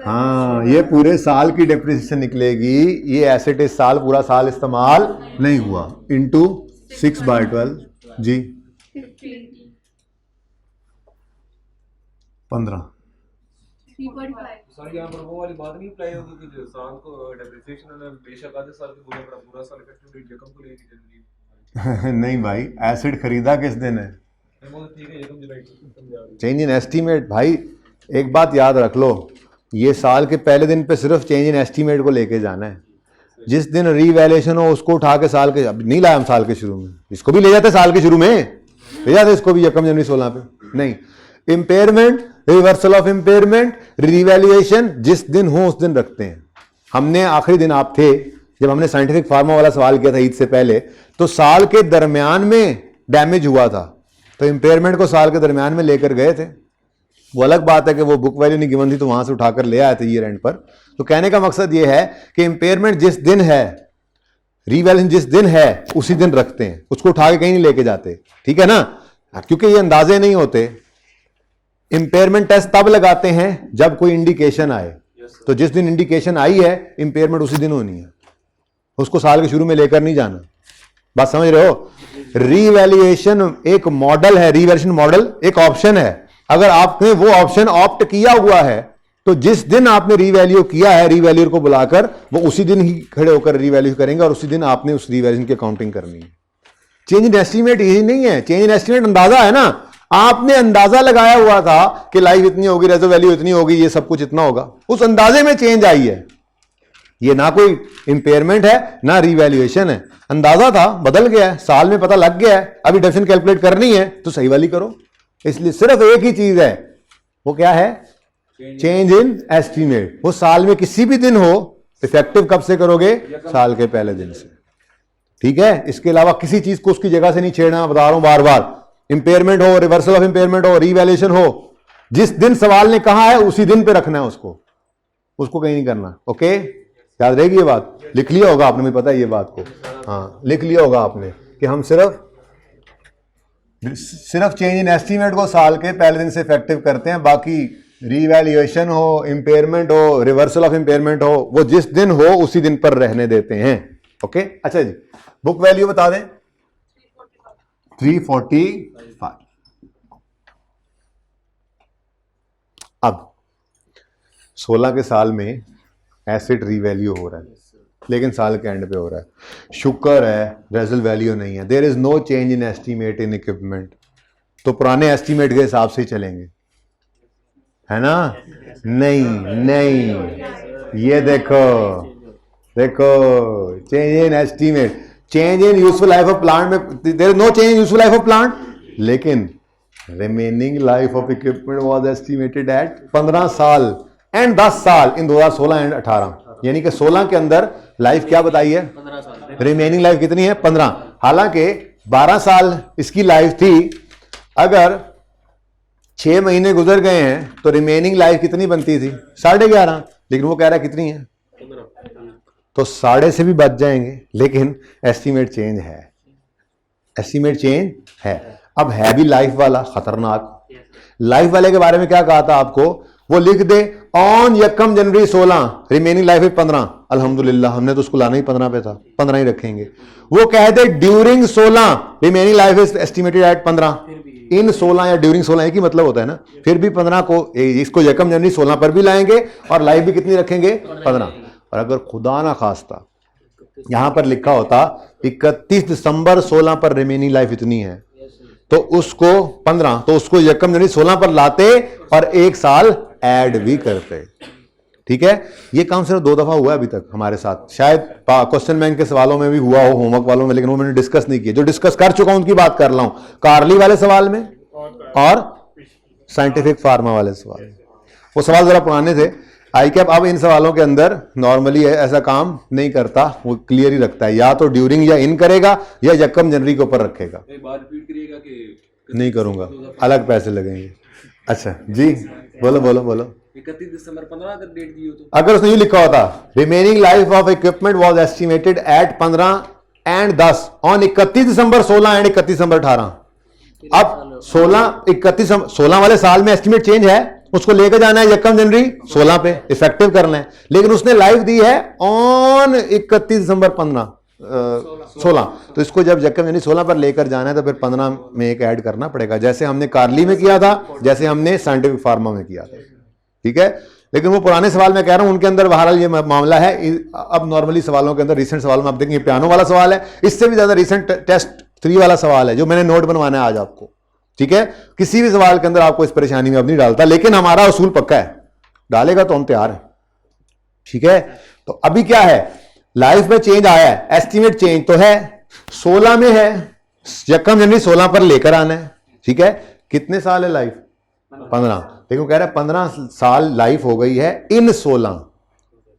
हाँ ये पूरे साल की डेप्रिसिएशन निकलेगी, ये एसेट इस साल पूरा साल इस्तेमाल नहीं हुआ, इंटू 6/12 जी 15। सर यहाँ पर वो वाली बात नहीं अप्लाई होगी कि जो साल को डेप्रिसिएशन है बेशक आधे साल के पूरा साल इफेक्टिव डेट यकम को लेनी जरूरी नहीं भाई, एसेट खरीदा किस दिन है, है। ठीक है, यकम जुलाई चेंज इन एस्टीमेट। भाई एक बात याद रख लो, ये साल के पहले दिन पे सिर्फ चेंज इन एस्टीमेट को लेके जाना है। जिस दिन रीवैल्यूएशन हो उसको उठा के साल के, अब नहीं लाया हम साल के शुरू में, इसको भी ले जाते साल के शुरू में, ले जाते इसको भी यकम जनवरी 16 पे नहीं। Impairment, reversal of impairment, revaluation जिस दिन हो उस दिन रखते हैं। हमने आखिरी दिन आप थे जब हमने साइंटिफिक फार्मा वाला सवाल किया था ईद से पहले, तो साल के दरमियान में डैमेज हुआ था तो इम्पेयरमेंट को साल के दरमियान में लेकर गए थे। वो अलग बात है कि वो बुक वैल्यू नहीं गिवन थी तो वहां से उठाकर ले आए थे ईयर एंड पर। तो कहने का मकसद ये है कि इम्पेयरमेंट जिस दिन है, रीवैल्यूएशन जिस दिन है उसी दिन रखते हैं, उसको उठा के कहीं नहीं लेके जाते, ठीक है ना, क्योंकि ये अंदाजे नहीं होते। इम्पेयरमेंट टेस्ट तब लगाते हैं जब कोई इंडिकेशन आए, तो जिस दिन इंडिकेशन आई है इम्पेयरमेंट उसी दिन होनी है, उसको साल के शुरू में लेकर नहीं जाना। बात समझ रहे हो? रीवैल्यूएशन एक मॉडल है, रीवैल्यूएशन मॉडल एक ऑप्शन है। अगर आपने वो ऑप्शन ऑप्ट किया हुआ है तो जिस दिन आपने रीवैल्यू किया है, रीवैल्यूअर को बुलाकर वो उसी दिन ही खड़े होकर रीवैल्यू करेंगे और उसी दिन आपने उस रीवैल्यूएशन की अकाउंटिंग करनी है। चेंज इन एस्टीमेट यही नहीं है, चेंज इन एस्टीमेट अंदाजा है ना, आपने अंदाजा लगाया हुआ था कि लाइफ इतनी होगी, रेजो वैल्यू इतनी होगी, ये सब कुछ इतना होगा, उस अंदाजे में चेंज आई है। ये ना कोई इंपेयरमेंट है ना रीवैल्यूएशन है। अंदाजा था, बदल गया है, साल में पता लग गया है, अभी डेफिनेशन कैलकुलेट करनी है तो सही वाली करो। इसलिए सिर्फ एक ही चीज है, वो क्या है? Change in estimate. वो साल में किसी भी दिन हो, इफेक्टिव कब से करोगे? साल के पहले दिन से। ठीक है, इसके अलावा किसी चीज को उसकी जगह से नहीं छेड़ना, बता रहा हूं बार बार। इंपेयरमेंट हो, रिवर्सल ऑफ इंपेयरमेंट हो, रीवैल्यूएशन हो, जिस दिन सवाल ने कहा है उसी दिन पे रखना है उसको कहीं नहीं करना। ओके, याद रहेगी ये बात? लिख लिया होगा आपने, मुझे पता है ये बात को, हाँ लिख लिया होगा आपने कि हम सिर्फ चेंज इन एस्टीमेट को साल के पहले दिन से इफेक्टिव करते हैं, बाकी रीवैल्यूएशन हो, इंपेयरमेंट हो, रिवर्सल ऑफ इंपेयरमेंट हो, वो जिस दिन हो उसी दिन पर रहने देते हैं। ओके, अच्छा जी, बुक वैल्यू बता दें। 345। अब 16 के साल में एसेट रीवैल्यू हो रहा है, लेकिन साल के एंड पे हो रहा है। शुक्र है रेजल वैल्यू नहीं है, there is no change in estimate in equipment, तो पुराने एस्टीमेट के हिसाब से ही चलेंगे, है ना? नहीं, ये देखो change in estimate, change in useful life of plant में there is no change in useful life of plant, लेकिन remaining life of equipment was estimated at 15 साल एंड 10 साल इन 2016 एंड 18, यानी कि 16 के अंदर लाइफ क्या बताई है? 15 साल। रिमेनिंग लाइफ कितनी है? 15। हालांकि 12 साल इसकी लाइफ थी, अगर 6 महीने गुजर गए हैं तो रिमेनिंग लाइफ कितनी बनती थी? 11.5, लेकिन वो कह रहा है कितनी है? 15। तो 1.5 से भी बच जाएंगे, लेकिन एस्टीमेट चेंज है, एस्टीमेट चेंज है। अब है भी लाइफ वाला खतरनाक। लाइफ वाले के बारे में क्या कहा था आपको? वो लिख दे ऑन यकम जनवरी 16 रिमेनिंग लाइफ है 15, अल्हम्दुलिल्लाह हमने तो उसको लाना ही 15 पे था, 15 ही रखेंगे। वो कह दे during 16 remaining life is estimated at 15, in 16 या ड्यूरिंग 16 एक ही मतलब होता है ना, फिर भी 15 को इसको यकम जनवरी 16 पर भी लाएंगे और लाइफ भी कितनी रखेंगे? 15। और अगर खुदा ना खास्ता यहां पर लिखा होता 31 दिसंबर 16 पर रिमेनिंग लाइफ इतनी है, तो उसको 15, तो उसको यकम जनवरी 16 पर लाते और 1 साल ऐड भी करते। ठीक है, ये काम सिर्फ 2 दफा हुआ है अभी तक हमारे साथ, शायद क्वेश्चन बैंक के सवालों में भी हुआ हो, होमवर्क वालों में, लेकिन वो मैंने डिस्कस नहीं किया। जो डिस्कस कर चुका हूं उनकी बात कर रहा हूं, कार्ली वाले सवाल में और साइंटिफिक फार्मा वाले सवाल में। वो सवाल जरा पुराने थे। आई कैप अब इन सवालों के अंदर नॉर्मली ऐसा काम नहीं करता, वो क्लियर ही रखता है, या तो ड्यूरिंग या इन करेगा या यकम जनवरी के ऊपर रखेगा। एक बार रिपीट करिएगा कि नहीं करूंगा, अलग पैसे लगेंगे। अच्छा जी, बोलो 31 दिसंबर 15 अगर डेट दी हो तो, अगर उसने ये लिखा होता remaining life of equipment was estimated at 15 and 10 on 31 December 16 and 31 दिसंबर 18। अब 16 वाले साल में एस्टिमेट चेंज है, उसको लेकर जाना है यकम जनवरी 16 पे, इफेक्टिव करना है, लेकिन उसने लाइफ दी है ऑन 31 दिसंबर 16, तो इसको जब यकम जनवरी 16 पर लेकर जाना है तो फिर 15 में एक ऐड करना पड़ेगा, जैसे हमने कार्ली में किया था, जैसे हमने साइंटिफिक फार्मा में किया था। ठीक है, लेकिन वो पुराने सवाल में कह रहा हूं उनके अंदर बहरहाल ये मामला है। अब नॉर्मली सवालों के अंदर रिसेंट सवाल में आप देखेंगे पियानो वाला सवाल है, इससे भी ज्यादा रिसेंट टेस्ट 3 वाला सवाल है जो मैंने नोट बनवाना है आज आपको। ठीक है, किसी भी सवाल के अंदर आपको इस परेशानी में अब नहीं डालता, लेकिन हमारा उसूल पक्का है, डालेगा तो हम तैयार हैं। ठीक है, तो अभी क्या है, लाइफ में चेंज आया है, एस्टिमेट चेंज तो है, 16 में है, यकम जनवरी 16 पर लेकर आना है। ठीक है, कितने साल है लाइफ? 15, लेकिन कह रहा है 15 साल लाइफ हो गई है इन 16,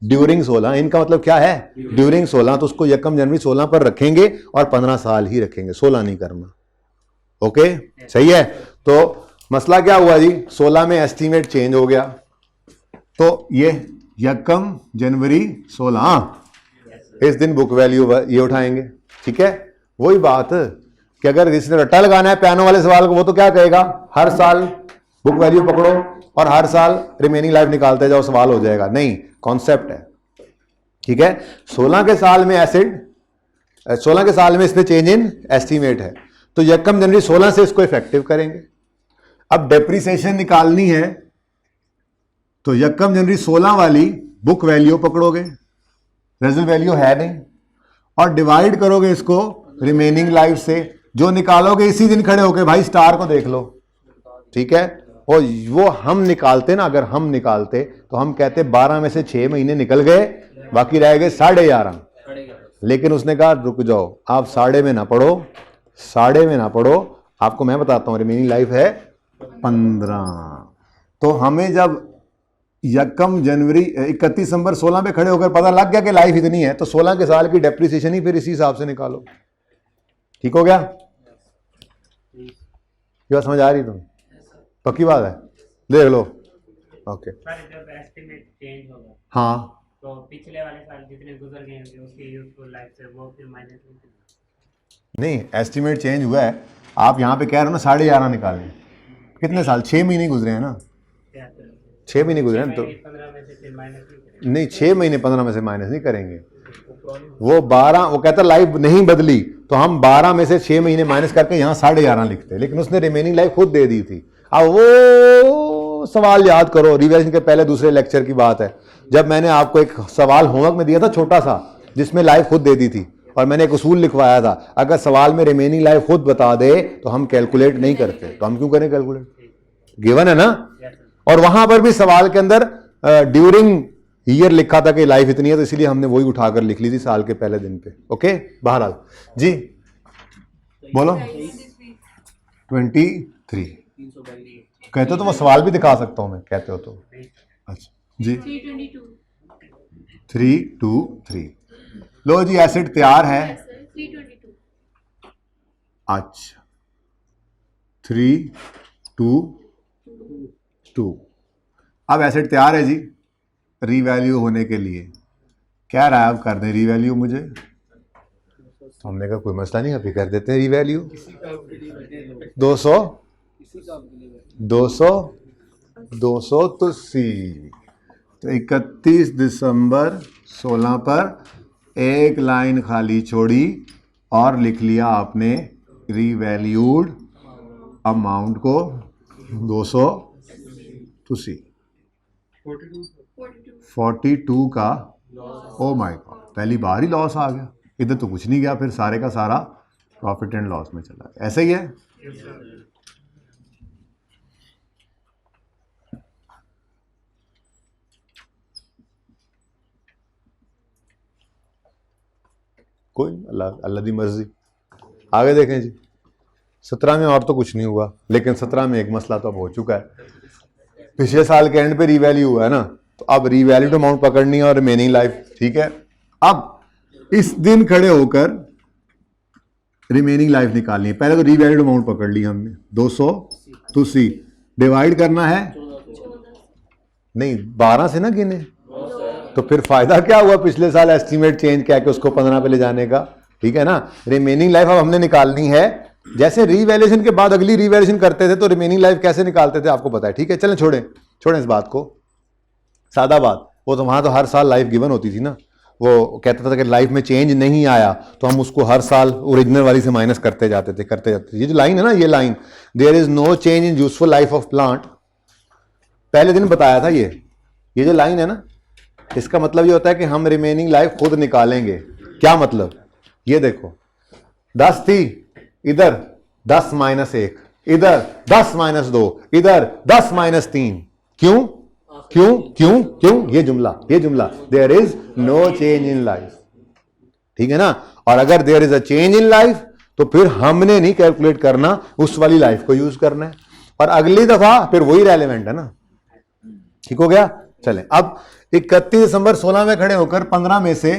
ड्यूरिंग 16, इनका मतलब क्या है? ड्यूरिंग 16, तो उसको यकम जनवरी 16 पर रखेंगे और 15 साल ही रखेंगे, 16 नहीं करना। ओके, सही है। तो मसला क्या हुआ जी, 16 में एस्टीमेट चेंज हो गया, तो ये यकम जनवरी 16 इस दिन बुक वैल्यू ये उठाएंगे। ठीक है, वही बात कि अगर इसने रट्टा लगाना है पियानो वाले सवाल को, वो तो क्या कहेगा, हर साल बुक वैल्यू पकड़ो और हर साल रिमेनिंग लाइफ निकालते जाओ, सवाल हो जाएगा। नहीं, कॉन्सेप्ट है। ठीक है, 16 के साल में एसिड 16 के साल में इसमें चेंज इन एस्टीमेट है, तो यकम जनवरी 16 से इसको इफेक्टिव करेंगे। अब डेप्रिसिएशन निकालनी है तो यकम जनवरी 16 वाली बुक वैल्यू पकड़ोगे, रेजल वैल्यू है नहीं, और डिवाइड करोगे इसको रिमेनिंग लाइफ से, जो निकालोगे इसी दिन खड़े होके भाई स्टार को देख लो। ठीक है, और वो हम निकालते ना, अगर हम निकालते तो हम कहते 12 में से 6 महीने निकल गए, बाकी रह गए 11.5, लेकिन उसने कहा रुक जाओ, आप 1.5 में ना पढ़ो, 1.5 में ना पढ़ो, आपको मैं बताता हूँ रिमेनिंग लाइफ है 15। तो हमें जब 1 जनवरी 31 दिसंबर 16 पे खड़े होकर पता लग गया कि लाइफ इतनी है, तो 16 के साल की डेप्रिसिएशन ही फिर इसी हिसाब से निकालो। ठीक हो गया? ये बात समझ आ रही तुम्हें? पक्की बात है, देख लो। ओके सर जब एस्टिमेट चेंज होगा हाँ, तो पिछले वाले साल जितने गुजर गए होंगे उसकी यूजफुल लाइफ से वो फिर माइनस नहीं एस्टिमेट चेंज हुआ है, आप यहाँ पे कह रहे हो ना 11.5 निकालें, कितने साल? 6 महीने गुजरे हैं ना, 6 महीने गुजरे हैं तो 15 में से फिर माइनस नहीं, 6 महीने 15 में से माइनस नहीं करेंगे। वो 12, वो कहता लाइफ नहीं बदली तो हम 12 में से 6 महीने माइनस करके यहाँ 11.5 लिखते, लेकिन उसने रिमेनिंग लाइफ खुद दे दी थी। अब वो सवाल याद करो, रिवीजन के पहले दूसरे लेक्चर की बात है, जब मैंने आपको एक सवाल होमवर्क में दिया था छोटा सा, जिसमें लाइफ खुद दे दी थी, और मैंने एक उसूल लिखवाया था, अगर सवाल में रिमेनिंग लाइफ खुद बता दे तो हम कैलकुलेट नहीं करते, तो हम क्यों करें कैलकुलेट? गिवन है ना। और वहां पर भी सवाल के अंदर ड्यूरिंग ईयर लिखा था कि लाइफ इतनी है, तो इसलिए हमने वही उठाकर लिख ली थी साल के पहले दिन पे। ओके, बहरहाल जी बोलो। 23 कहते हो तो वो सवाल भी दिखा सकता हूं मैं, कहते हो तो। अच्छा जी 323 लो जी, एसिड तैयार है। 322 अच्छा 322 अब एसिड तैयार है जी रीवैल्यू होने के लिए। क्या रहा है, अब कर दें रीवैल्यू मुझे? तो हमने कहा कोई मसला नहीं, अभी कर देते हैं रीवैल्यू। 200 200 200 तो 31 दिसंबर 16 पर एक लाइन खाली छोड़ी और लिख लिया आपने रीवैल्यूड अमाउंट को 200 to C 42 का। ओ माय गॉड, पहली बार ही लॉस आ गया, इधर तो कुछ नहीं गया, फिर सारे का सारा प्रॉफिट एंड लॉस में चला गया। ऐसे ही है। कोई अल्लाह दी मर्जी। आगे देखें जी, 17 में और तो कुछ नहीं हुआ, लेकिन 17 में एक मसला तो अब हो चुका है। पिछले साल के एंड पे रीवैल्यू हुआ है ना, तो अब रीवैल्यूड अमाउंट पकड़नी है और रिमेनिंग लाइफ। ठीक है, अब इस दिन खड़े होकर रिमेनिंग लाइफ निकालनी है। पहले तो रीवैल्यूड अमाउंट पकड़ ली हमने 200 to C, डिवाइड करना है नहीं 12 से ना गिने, तो फिर फायदा क्या हुआ पिछले साल एस्टीमेट चेंज किया कि उसको 15 पे ले जाने का। ठीक है ना, रिमेनिंग लाइफ अब हमने निकालनी है। जैसे रीवैल्यूएशन के बाद अगली रीवैल्यूएशन करते थे तो रिमेनिंग लाइफ कैसे निकालते थे आपको पता है। ठीक है, चलें छोड़ें इस बात को, सादा बात। वो तो वहां तो हर साल लाइफ गिवन होती थी ना, वो कहता था कि लाइफ में चेंज नहीं आया तो हम उसको हर साल ओरिजिनल वाली से माइनस करते जाते थे। ये जो लाइन है ना, ये line there is no change in useful life of plant, पहले दिन बताया था। ये जो लाइन है ना, इसका मतलब ये होता है कि हम रिमेनिंग लाइफ खुद निकालेंगे। क्या मतलब? ये देखो 10 थी, इधर 10 - 1, इधर 10 - 2, इधर 10 - 3। क्यों क्यों क्यों क्यों? ये जुमला there is no change in life. ठीक है ना, और अगर there is a change in life तो फिर हमने नहीं कैलकुलेट करना, उस वाली लाइफ को यूज करना है, और अगली दफा फिर वही रेलेवेंट है ना। ठीक हो गया। चलें, अब 31 दिसंबर 16 में खड़े होकर 15 में से,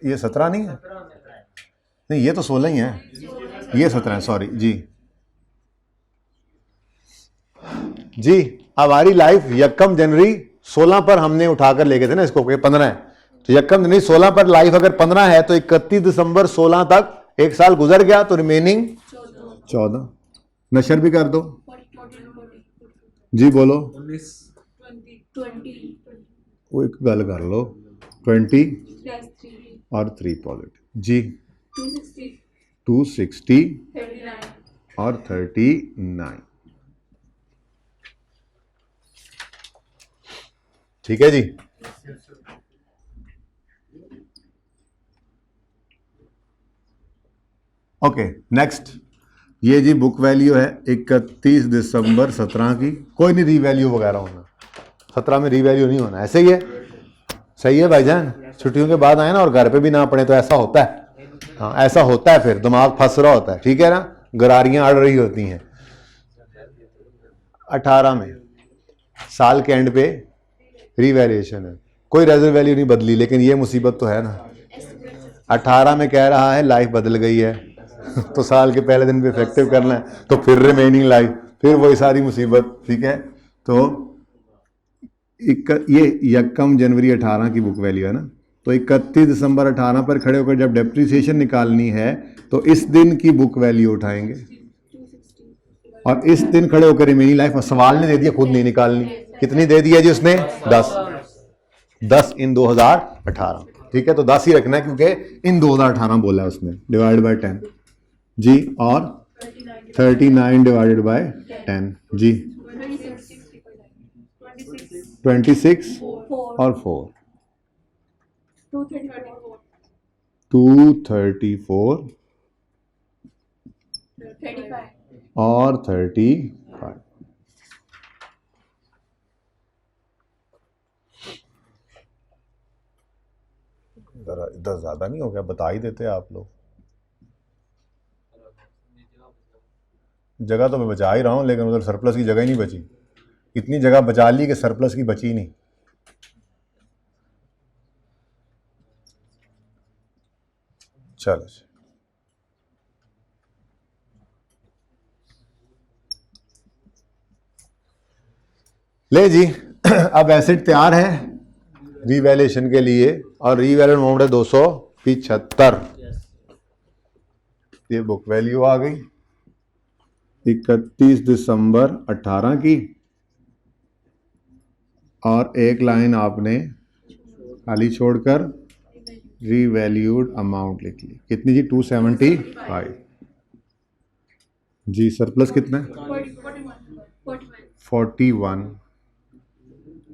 ये 17 नहीं है, नहीं ये तो 16 ही है, ये 17 है, सॉरी जी। हमारी लाइफ 1 जनवरी 16 पर हमने उठाकर ले गए थे ना इसको, 15 है तो 1 जनवरी 16 पर लाइफ अगर 15 है तो 31 दिसंबर 16 तक एक साल गुजर गया, तो रिमेनिंग 14। नशर भी कर दो जी, बोलो। 20 वो एक गल कर लो, 20 +3 और 3 पॉजिटिव जी, 260 260 39 और 39। ठीक है जी। ओके, नेक्स्ट ये जी बुक वैल्यू है 31 दिसंबर 17 की। कोई नहीं रीवैल्यू वगैरह होना, 17 में रीवैल्यू नहीं होना, ऐसे ही है। सही है भाईजान, छुट्टियों के बाद आए ना और घर पे भी ना पड़े तो ऐसा होता है। हाँ ऐसा होता है, फिर दिमाग फंस रहा होता है, ठीक है ना, गरारियां अड़ रही होती हैं। 18 में साल के एंड पे रीवैल्यूएशन है, कोई रेजर्व वैल्यू नहीं बदली, लेकिन ये मुसीबत तो है ना, 18 में कह रहा है लाइफ बदल गई है तो साल के पहले दिन पे इफेक्टिव करना है, तो फिर रिमेनिंग लाइफ, फिर वही सारी मुसीबत, ठीक है। तो ये 1 जनवरी 18 की बुक वैल्यू है ना, तो 31 दिसंबर 18 पर खड़े होकर जब डेप्रिसिएशन निकालनी है तो इस दिन की बुक वैल्यू उठाएंगे, और इस दिन खड़े होकर रिमेनिंग लाइफ, सवाल ने दे दिया, खुद नहीं निकालनी। कितनी दे दिया जी उसने? 10 इन 2018, ठीक है, तो 10 ही रखना है क्योंकि इन 2018 बोला है उसने, डिवाइड बाय 10 जी, और 39 डिवाइडेड बाय 10 जी, 26 और 4 234 और 35। इधर ज्यादा नहीं हो गया? बता ही देते आप लोग। जगह तो मैं बचा ही रहा हूं, लेकिन उधर सरप्लस की जगह ही नहीं बची। इतनी जगह बचा ली कि सरप्लस की बची नहीं। चलो ले जी अब एसेट तैयार है रीवैल्यूएशन के लिए, और रीवैल्यूएशन अमाउंट है 275। ये बुक वैल्यू आ गई 31 दिसंबर 18 की, और एक लाइन आपने खाली छोड़कर रीवैल्यूड अमाउंट लिख ली। कितनी जी? 275 जी। सरप्लस कितना है? 41।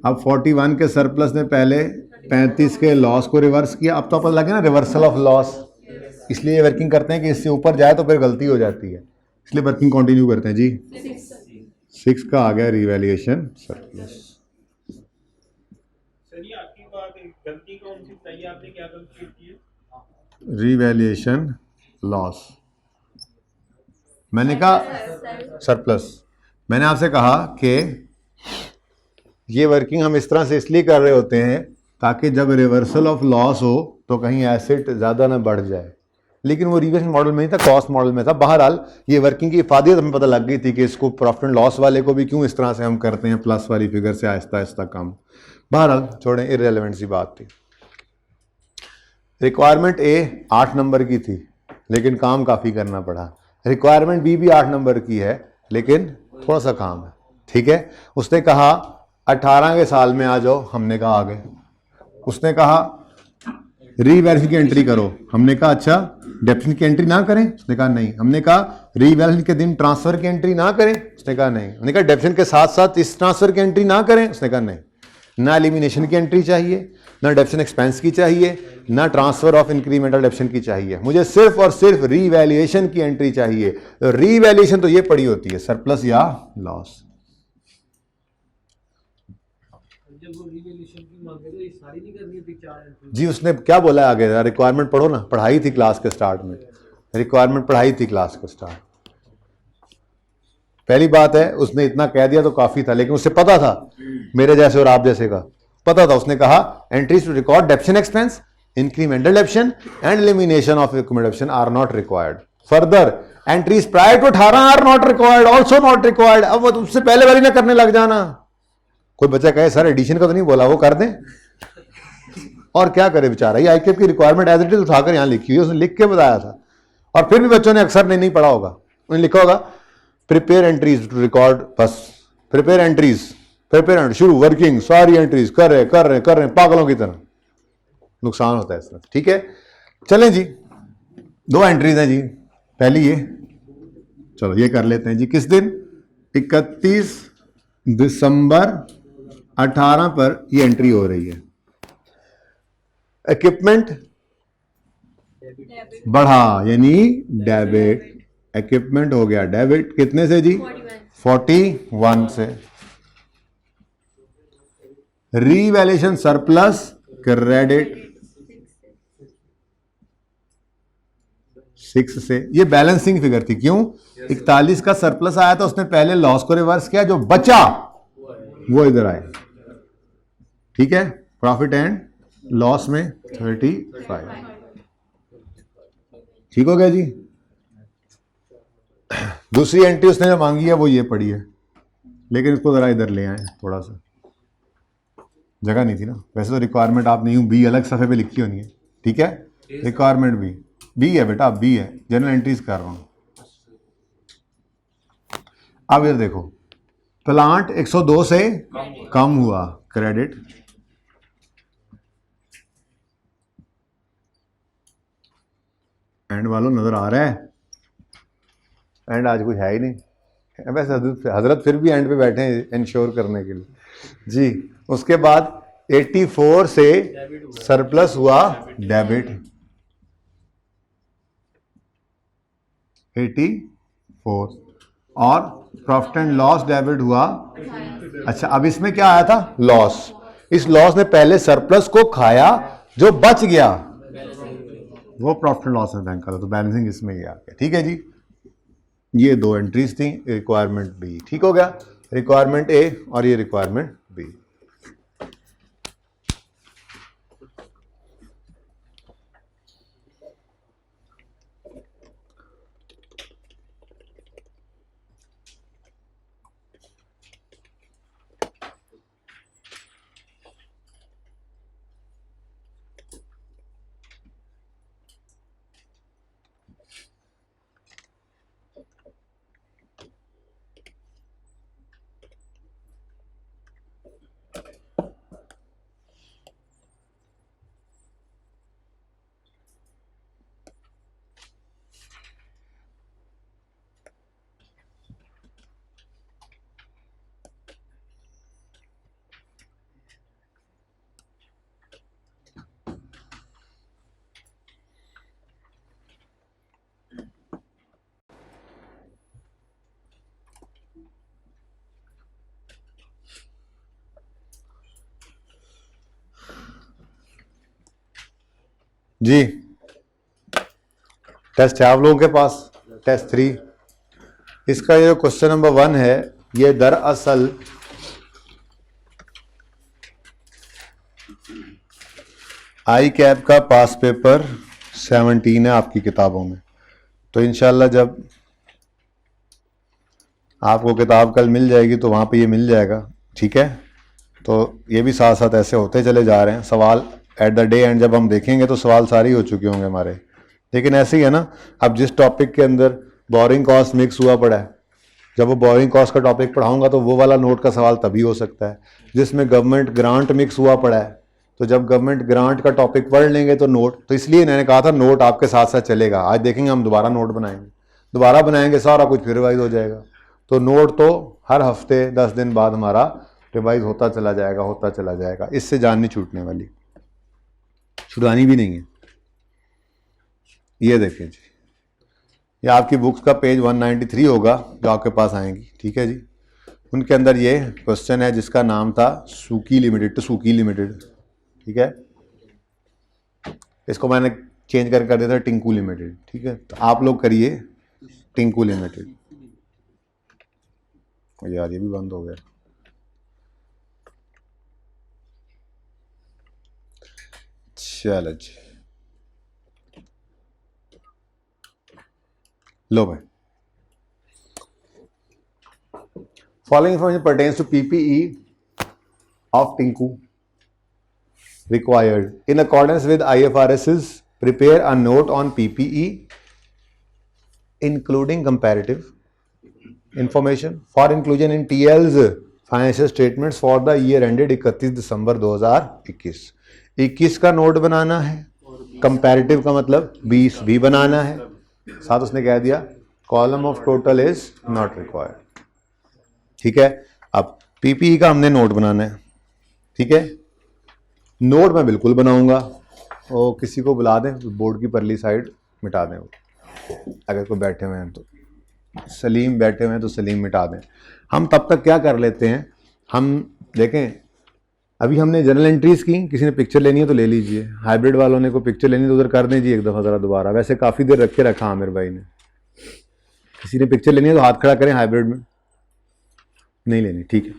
अब 41 के सरप्लस ने पहले 35 के लॉस को रिवर्स किया। अब तो पता लगे ना रिवर्सल ऑफ लॉस, इसलिए वर्किंग करते हैं कि इससे ऊपर जाए तो फिर गलती हो जाती है, इसलिए वर्किंग कंटिन्यू करते हैं जी। 6 का आ गया रीवैल्यूएशन सरप्लस। सर ये आपकी बात है, गलती कौन सी बताइए, आपने क्या गलती की है? रीवैल्यूएशन लॉस, मैंने कहा सरप्लस, मैंने आपसे कहा कि ये वर्किंग हम इस तरह से इसलिए कर रहे होते हैं ताकि जब रिवर्सल ऑफ लॉस हो तो कहीं एसेट ज़्यादा ना बढ़ जाए, लेकिन वो रिवर्स मॉडल में नहीं था, कॉस्ट मॉडल में था। बहरहाल ये वर्किंग की इफादियत हमें पता लग गई थी कि इसको प्रॉफिट एंड लॉस वाले को भी क्यों इस तरह से हम करते हैं, प्लस वाली फिगर से आहिस्ता आहिस्ता कम। बहरहाल छोड़ें, इररेलेवेंट सी बात थी। रिक्वायरमेंट ए 8 नंबर की थी लेकिन काम काफ़ी करना पड़ा। रिक्वायरमेंट बी भी 8 नंबर की है लेकिन थोड़ा सा काम है, ठीक है। उसने कहा 18 के साल में आ जाओ, हमने कहा आ गए। उसने कहा रीवैल्यूएशन की एंट्री करो, हमने कहा अच्छा। डेप्शन की एंट्री ना करें, उसने कहा नहीं। हमने कहा रीवैल्यूएशन के दिन ट्रांसफर की एंट्री ना करें, उसने कहा नहीं। हमने कहा डेप्शन के साथ साथ इस ट्रांसफर की एंट्री ना करें, उसने कहा नहीं। ना एलिमिनेशन की एंट्री चाहिए, ना डेप्शन एक्सपेंस की चाहिए, ना ट्रांसफर ऑफ इंक्रीमेंटल डेप्शन की चाहिए, मुझे सिर्फ और सिर्फ रीवैल्यूएशन की एंट्री चाहिए। तो रीवैल्यूएशन तो ये पड़ी होती है सरप्लस या लॉस। जब वो रिवैल्यूएशन की मांगे तो ये सारी नहीं करनी थी, 4 जी उसने क्या बोला है आगे? रिक्वायरमेंट पढ़ो ना, पढ़ाई थी क्लास के स्टार्ट में, रिक्वायरमेंट पढ़ाई थी क्लास के स्टार्ट। पहली बात है उसने इतना कह दिया तो काफी था, लेकिन उसे पता था, मेरे जैसे और आप जैसे का पता था। उसने कहा entries to record depreciation expense, incremental depreciation and elimination of depreciation are not required. Further entries prior to 18 are not required, also not required. अब वो उससे पहले वाली ना करने लग जाना। कोई बच्चा कहे सर एडिशन का तो नहीं बोला, वो कर दें और क्या करे बेचारा। ये आईकेएफ की रिक्वायरमेंट एज इट इज उठाकर यहां लिखी हुई, उसने लिख के बताया था। और फिर भी बच्चों ने अक्सर नहीं पढ़ा होगा, उन्हें लिखा होगा प्रिपेयर एंट्रीज टू रिकॉर्ड, बस प्रिपेयर एंट्रीज, प्रिपेयर शुरू वर्किंग, सारी एंट्रीज कर रहे पागलों की तरह। नुकसान होता है इसमें, ठीक है। चलें जी, 2 एंट्रीज हैं जी। पहली ये, चलो ये कर लेते हैं जी। किस दिन? 31 दिसंबर 18 पर ये एंट्री हो रही है। इक्विपमेंट बढ़ा यानी डेबिट, इक्विपमेंट हो गया डेबिट। कितने से जी? 41 से। रीवैल्यूएशन सरप्लस क्रेडिट 6 से, ये बैलेंसिंग फिगर थी। क्यों? 41 का सरप्लस आया था, उसने पहले लॉस को रिवर्स किया, जो बचा वो इधर आए। ठीक है, प्रॉफिट एंड लॉस में 35। ठीक हो गया जी। दूसरी एंट्री उसने जो मांगी है वो ये पड़ी है, लेकिन इसको जरा इधर ले आए, थोड़ा सा जगह नहीं थी ना। वैसे तो रिक्वायरमेंट आप नहीं हूं, बी अलग सफ़े पे लिखी होनी है। ठीक है, रिक्वायरमेंट बी है बेटा, बी है, जनरल एंट्रीज कर रहा हूं। अब इधर देखो, प्लांट 102 से कम हुआ, क्रेडिट। एंड वालों नजर आ रहा है? एंड आज कुछ है ही नहीं। वैसे हजरत फिर भी एंड पे बैठे हैं इंश्योर करने के लिए जी। उसके बाद 84 से सरप्लस हुआ, डेबिट 84, और प्रॉफिट एंड लॉस डेबिट हुआ। अच्छा, अब इसमें क्या आया था? लॉस। इस लॉस ने पहले सरप्लस को खाया, जो बच गया वो प्रॉफिट एंड लॉस में बैंक का था, तो बैलेंसिंग इसमें ही आ गया। ठीक है जी, ये दो एंट्रीज थी, रिक्वायरमेंट बी। ठीक हो गया, रिक्वायरमेंट ए और ये रिक्वायरमेंट बी। जी, टेस्ट है आप लोगों के पास, टेस्ट 3। इसका ये क्वेश्चन नंबर 1 है, ये दरअसल आई कैप का पास पेपर 17 है आपकी किताबों में। तो इंशाल्लाह जब आपको किताब कल मिल जाएगी तो वहाँ पे ये मिल जाएगा। ठीक है, तो ये भी साथ साथ ऐसे होते चले जा रहे हैं। सवाल एट द डे एंड जब हम देखेंगे तो सवाल सारे ही हो चुके होंगे हमारे, लेकिन ऐसे ही है ना। अब जिस टॉपिक के अंदर बोरिंग कॉस्ट मिक्स हुआ पड़ा है, जब वो बोरिंग कॉस्ट का टॉपिक पढ़ाऊंगा तो वो वाला नोट का सवाल तभी हो सकता है। जिसमें गवर्नमेंट ग्रांट मिक्स हुआ पड़ा है, तो जब गवर्नमेंट ग्रांट का टॉपिक पढ़ लेंगे तो नोट, तो इसलिए मैंने कहा था नोट आपके साथ साथ चलेगा। आज देखेंगे हम दोबारा नोट बनाएंगे, दोबारा बनाएंगे, सारा कुछ फिर रिवाइज हो जाएगा। तो नोट तो हर हफ्ते 10 दिन बाद हमारा रिवाइज होता चला जाएगा, होता चला जाएगा। इससे जान नहीं छूटने वाली, छुड़ानी भी नहीं है। ये देखें जी, ये आपकी बुक्स का पेज 193 होगा जो आपके पास आएंगी। ठीक है जी, उनके अंदर ये क्वेश्चन है जिसका नाम था Suki limited to Suki limited. ठीक है, इसको मैंने चेंज कर दिया था टिंकू लिमिटेड। ठीक है, तो आप लोग करिए टिंकू लिमिटेड। यार ये भी बंद हो गया। चलो जी, लो भाई, following information pertains to PPE of Tinku required in accordance with IFRS's prepare a note on PPE including comparative information for inclusion in TL's financial statements for the year ended 31 दिसंबर 2021। 21 का note बनाना है, comparative का मतलब 20 भी बनाना है। साथ उसने कह दिया column of total is not required. ठीक है, अब पीपीई का हमने नोट बनाना है। ठीक है, नोट मैं बिल्कुल बनाऊंगा, और किसी को बुला दें, बोर्ड की परली साइड मिटा दें। अगर कोई बैठे हुए हैं तो सलीम बैठे हुए हैं तो सलीम मिटा दें। हम तब तक क्या कर लेते हैं, हम देखें अभी हमने जनरल एंट्रीज की, किसी ने पिक्चर लेनी है तो ले लीजिए, हाइब्रिड वालों ने को पिक्चर लेनी है तो उधर कर दें जी एक दफ़ा ज़रा दोबारा। वैसे काफ़ी देर रख के रखा आमिर भाई ने। किसी ने पिक्चर लेनी है तो हाथ खड़ा करें। हाइब्रिड में नहीं लेनी, ठीक है।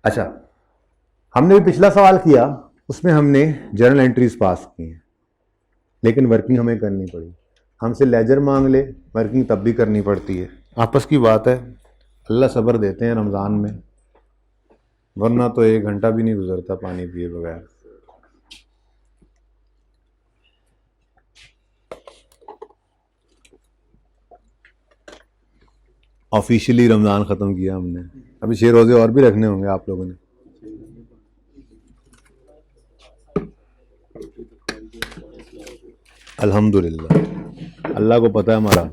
अच्छा, हमने भी पिछला सवाल किया, उसमें हमने जनरल एंट्रीज पास की हैं, लेकिन वर्किंग हमें करनी पड़ी। हमसे लेजर मांग ले, वर्किंग तब भी करनी पड़ती है। आपस की बात है, अल्लाह सब्र देते हैं रमज़ान में, वरना तो 1 घंटा भी नहीं गुजरता पानी पिए बगैर। ऑफिशियली रमज़ान ख़त्म किया हमने, अभी 6 रोज़े और भी रखने होंगे आप लोगों ने। अल्हम्दुलिल्लाह, अल्लाह को पता है हमारा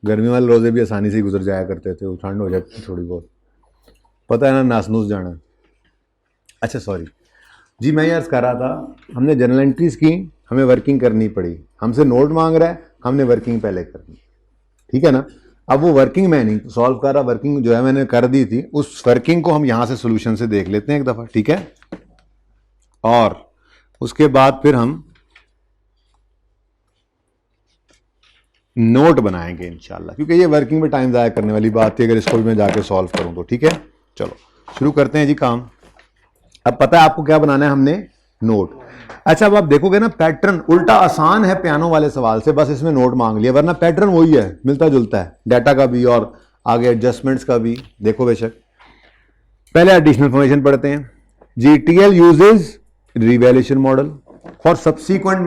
गर्मी वाले रोज़े भी आसानी से गुजर जाया करते थे, ठंड हो जाती थी थोड़ी बहुत, पता है ना, नासनूस जाना। अच्छा सॉरी जी, मैं ये अर्ज़ कर रहा था, हमने जनरल एंट्रीज़ की, हमें वर्किंग करनी पड़ी। हमसे नोट मांग रहा है, हमने वर्किंग पहले करनी, ठीक है ना। अब वो वर्किंग मैं नहीं सॉल्व कर रहा, वर्किंग जो है मैंने कर दी थी, उस वर्किंग को हम यहाँ से सोल्यूशन से देख लेते हैं एक दफ़ा, ठीक है। और उसके बाद फिर हम नोट बनाएंगे इंशाल्लाह, क्योंकि ये वर्किंग में टाइम ज़ाया करने वाली बात है अगर इसको भी मैं जाके सॉल्व करूँ तो, ठीक है। चलो शुरू करते हैं जी काम। अब पता है आपको क्या बनाना है, हमने नोट। अच्छा, अब आप देखोगे ना पैटर्न उल्टा आसान है पियानो वाले सवाल से, बस इसमें नोट मांग लिया, वरना पैटर्न वही है, मिलता जुलता है, डाटा का भी और आगे एडजस्टमेंट्स का भी। देखो बेशक, पहले एडिशनल इन्फॉर्मेशन पढ़ते हैं। GTL uses revaluation model for subsequent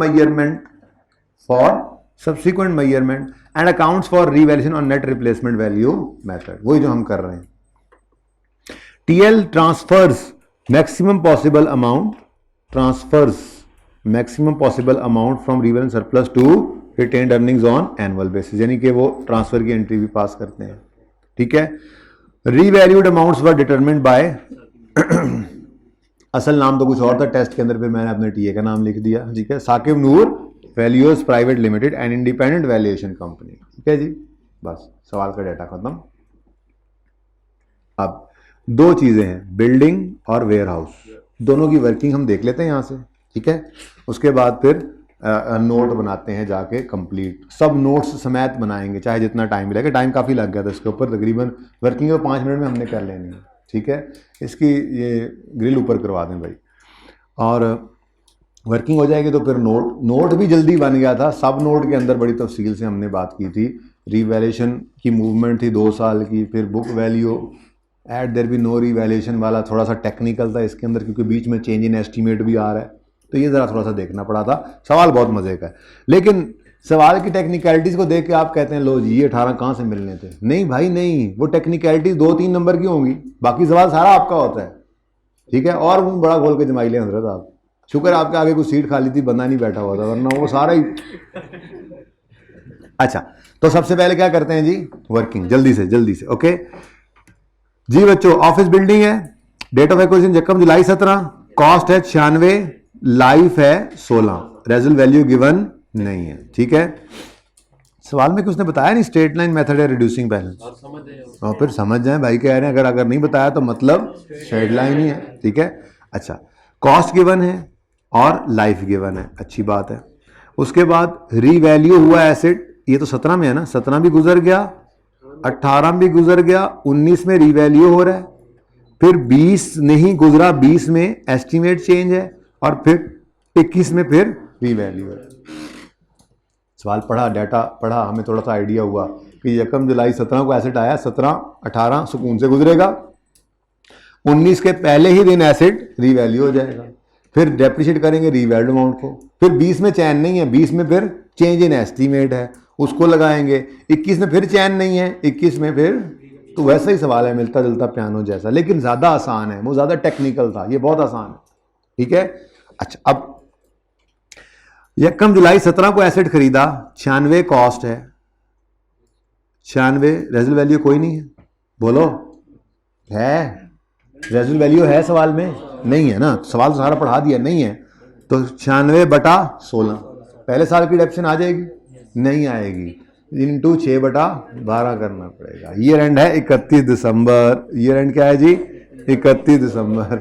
measurement and accounts for revaluation on net replacement value method, वही जो हम कर रहे हैं। TL transfers maximum possible amount from revaluation surplus to retained earnings on annual basis, यानी कि वो ट्रांसफर की एंट्री भी पास करते हैं, ठीक है। रीवैल्यूड अमाउंट्स वर डिटरमिन्ड बाय असल नाम तो कुछ और था टेस्ट के अंदर, फिर मैंने अपने टीए का नाम लिख दिया, ठीक है। Saqib Noor valuers private limited and independent valuation company, ठीक है जी। बस सवाल का डाटा खत्म। अब 2 चीजें हैं, बिल्डिंग और वेयर हाउस, दोनों की वर्किंग हम देख लेते हैं यहाँ से, ठीक है। उसके बाद फिर नोट बनाते हैं जाके कंप्लीट, सब नोट्स समेत बनाएंगे, चाहे जितना टाइम मिलेगा। टाइम काफ़ी लग गया था इसके ऊपर, तकरीबन वर्किंग तो 5 मिनट में हमने कर लेनी है, ठीक है। इसकी ये ग्रिल ऊपर करवा दें भाई, और वर्किंग हो जाएगी तो फिर नोट भी जल्दी बन गया था। सब नोट के अंदर बड़ी तफसील से हमने बात की थी, रिवैल्यूएशन की मूवमेंट थी 2 साल की, फिर book value at there be no revaluation वाला थोड़ा सा टेक्निकल था इसके अंदर, क्योंकि बीच में चेंज इन एस्टीमेट भी आ रहा है, तो ये ज़रा थोड़ा सा देखना पड़ा था। सवाल बहुत मज़े का है, लेकिन सवाल की टेक्निकलिटीज़ को देख के आप कहते हैं लो जी ये 18 कहाँ से मिलने थे। नहीं भाई नहीं, वो टेक्निकलिटीज़ 2-3 नंबर की होंगी, बाकी सवाल सारा आपका होता है, ठीक है। और वो बड़ा खोल के जमाई लें हजरत आप, शुक्र आपके आगे कुछ सीट खाली थी, बंदा नहीं बैठा हुआ था, वरना वो सारा ही। अच्छा, तो सबसे पहले क्या करते हैं जी, वर्किंग, जल्दी से ओके जी बच्चों। ऑफिस बिल्डिंग है, डेट ऑफ एक्विजिशन 1 जुलाई 17, कॉस्ट है 96, लाइफ है 16, रेजल वैल्यू गिवन नहीं है, ठीक है। सवाल में कुछ ने बताया नहीं, स्ट्रेट लाइन मेथड है रिड्यूसिंग बैलेंस, और फिर समझ जाए भाई कह रहे हैं, अगर नहीं बताया तो मतलब स्ट्रेट लाइन ही है, ठीक है। अच्छा, कॉस्ट गिवन है और लाइफ गिवन है, अच्छी बात है। उसके बाद रीवैल्यू हुआ एसेट, ये तो 17 में है ना, 17 भी गुजर गया, 18 भी गुजर गया, 19 में रीवैल्यू हो रहा है, फिर 20 नहीं गुजरा, 20 में एस्टीमेट चेंज है, और फिर 21 में फिर रीवैल्यू है। सवाल पढ़ा, डाटा पढ़ा, हमें थोड़ा सा आइडिया हुआ कि 1 जुलाई 17 को एसेट आया, 17-18 सुकून से गुजरेगा, 19 के पहले ही दिन एसेट रीवैल्यू हो जाएगा, फिर डेप्रिशिएट करेंगे रीवैल्यूड अमाउंट को, फिर 20 में चैन नहीं है, 20 में फिर चेंज इन एस्टीमेट है, उसको लगाएंगे, 21 में फिर चैन नहीं है, 21 में फिर, तो वैसा ही सवाल है, मिलता जुलता पियानो जैसा, लेकिन ज़्यादा आसान है, वो ज़्यादा टेक्निकल था, ये बहुत आसान है, ठीक है। अच्छा, अब 1 जुलाई 17 को एसेट खरीदा, 96 कॉस्ट है, 96 रेजल वैल्यू कोई नहीं है, बोलो है, रेजल वैल्यू है सवाल में नहीं है ना, सवाल तो सारा पढ़ा दिया, नहीं है, तो 96/16 पहले साल की डेप्शन आ जाएगी, नहीं आएगी, इंटू 6/12 करना पड़ेगा। ईयर एंड है 31 दिसंबर, ईयर एंड क्या है जी 31 दिसंबर,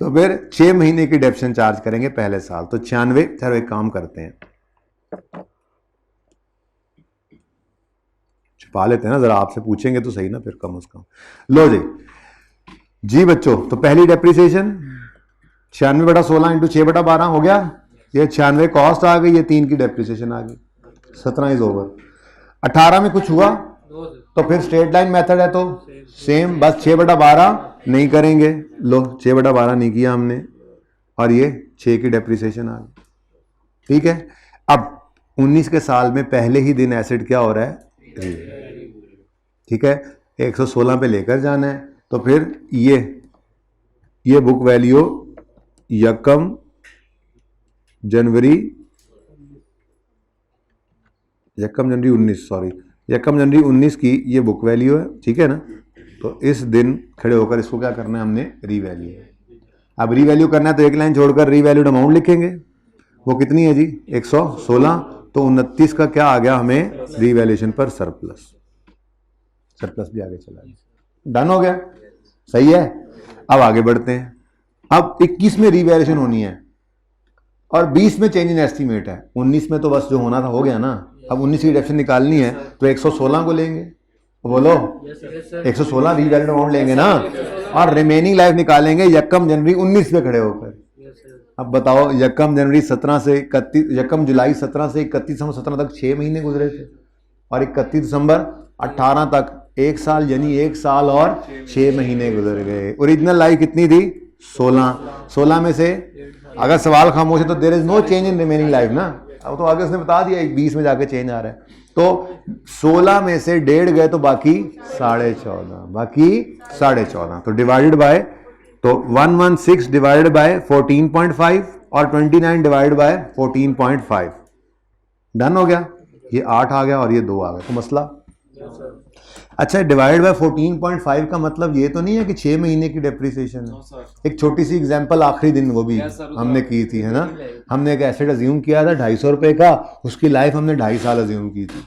तो फिर 6 महीने की डेप्शन चार्ज करेंगे पहले साल। तो 96। चलो एक काम करते हैं, छुपा लेते हैं ना, जरा आपसे पूछेंगे तो सही ना फिर कम से कम। लो जी बच्चों, तो पहली डेप्रिसिएशन 96/16 इंटू 6/12 हो गया। ये 96 कॉस्ट आ गई, ये 3 की डेप्रिसिएशन आ गई। 17 इज ओवर। 18 में कुछ हुआ तो फिर स्ट्रेट लाइन मेथड है तो सेम, बस 6/12 नहीं करेंगे। लो 6/12 नहीं किया हमने और ये 6 की डेप्रिसिएशन आ गई। ठीक है, अब 19 के साल में पहले ही दिन एसिड क्या हो रहा है, ठीक है, 116 पे लेकर जाना है। तो फिर ये बुक वैल्यू यकम जनवरी 19 की ये बुक वैल्यू है, ठीक है ना। तो इस दिन खड़े होकर इसको क्या करना है हमने, रीवैल्यू। अब रीवैल्यू करना है तो एक लाइन छोड़कर रीवैल्यूड अमाउंट लिखेंगे। वो कितनी है जी, 116। तो 29 का क्या आ गया हमें रीवैल्यूएशन पर सरप्लस भी आगे चला गया। डन हो गया, सही है। अब आगे बढ़ते हैं। अब 21 में रीवैल्यूएशन होनी है और 20 में चेंज इन एस्टीमेट है। 19 में तो बस जो होना था हो गया ना। अब 19 की डेप्शन निकालनी है तो 116 को लेंगे, बोलो 116 रीवैल्यूड अमाउंट लेंगे ना, और रिमेनिंग लाइफ निकालेंगे यकम जनवरी 19 पे खड़े होकर। अब बताओ, यकम जनवरी 17 से 31, यकम जुलाई 17 से 31 दिसंबर 17 तक 6 महीने गुजरे थे, और 31 दिसंबर 18 तक 1 साल, यानी 1 साल और 6 महीने गुजर गए। ओरिजिनल लाइफ कितनी थी, 16 में से अगर सवाल खामोश है तो there is no change in remaining life ना। अब तो आगे उसने बता दिया 20 में जाके चेंज आ रहा है। तो 16 में से 1.5 गए तो बाकी 14.5, तो डिवाइडेड बाय, तो 116 डिवाइडेड बाय 14.5 और 29 डिवाइडेड बाय 14.5। डन हो गया, ये 8 आ गया और ये 2 आ गया। तो मसला अच्छा, डिवाइड बाय 14.5 का मतलब ये तो नहीं है कि 6 महीने की डेप्रिसिएशन है। एक छोटी सी एग्जांपल आखिरी दिन वो भी हमने की थी, है ना। हमने एक एसेट अज्यूम किया था 250 रुपए का, उसकी लाइफ हमने 2.5 साल अज्यूम की थी,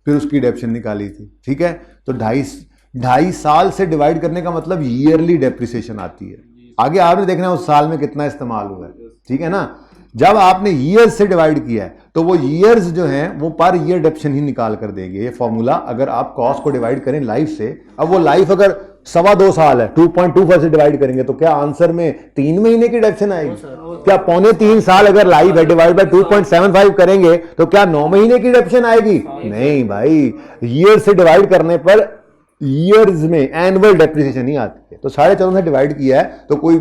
फिर उसकी डेप्शन निकाली थी, ठीक है। तो 2.5 साल से डिवाइड करने का मतलब ईयरली डेप्रिसिएशन आती है। आगे आपने देखना है उस साल में कितना इस्तेमाल हुआ है, ठीक है ना। जब आपने ईयर्स से डिवाइड किया है तो वो ईयर्स जो हैं वो पर ईयर डेप्शन ही निकाल कर देंगे। ये फॉर्मूला अगर आप कॉस्ट को डिवाइड करें लाइफ से, अब वो लाइफ अगर 2.25 साल है, 2.25 से डिवाइड करेंगे तो क्या आंसर में 3 महीने की डेप्शन आएगी? क्या 2.25 साल अगर लाइफ है, डिवाइड बाय 2.75 करेंगे तो क्या 9 महीने की डेप्शन आएगी? नहीं भाई, ईयर से डिवाइड करने पर ईयर्स में एनुअल डेप्रिसिएशन ही आती है। तो 14.5 से डिवाइड किया है तो कोई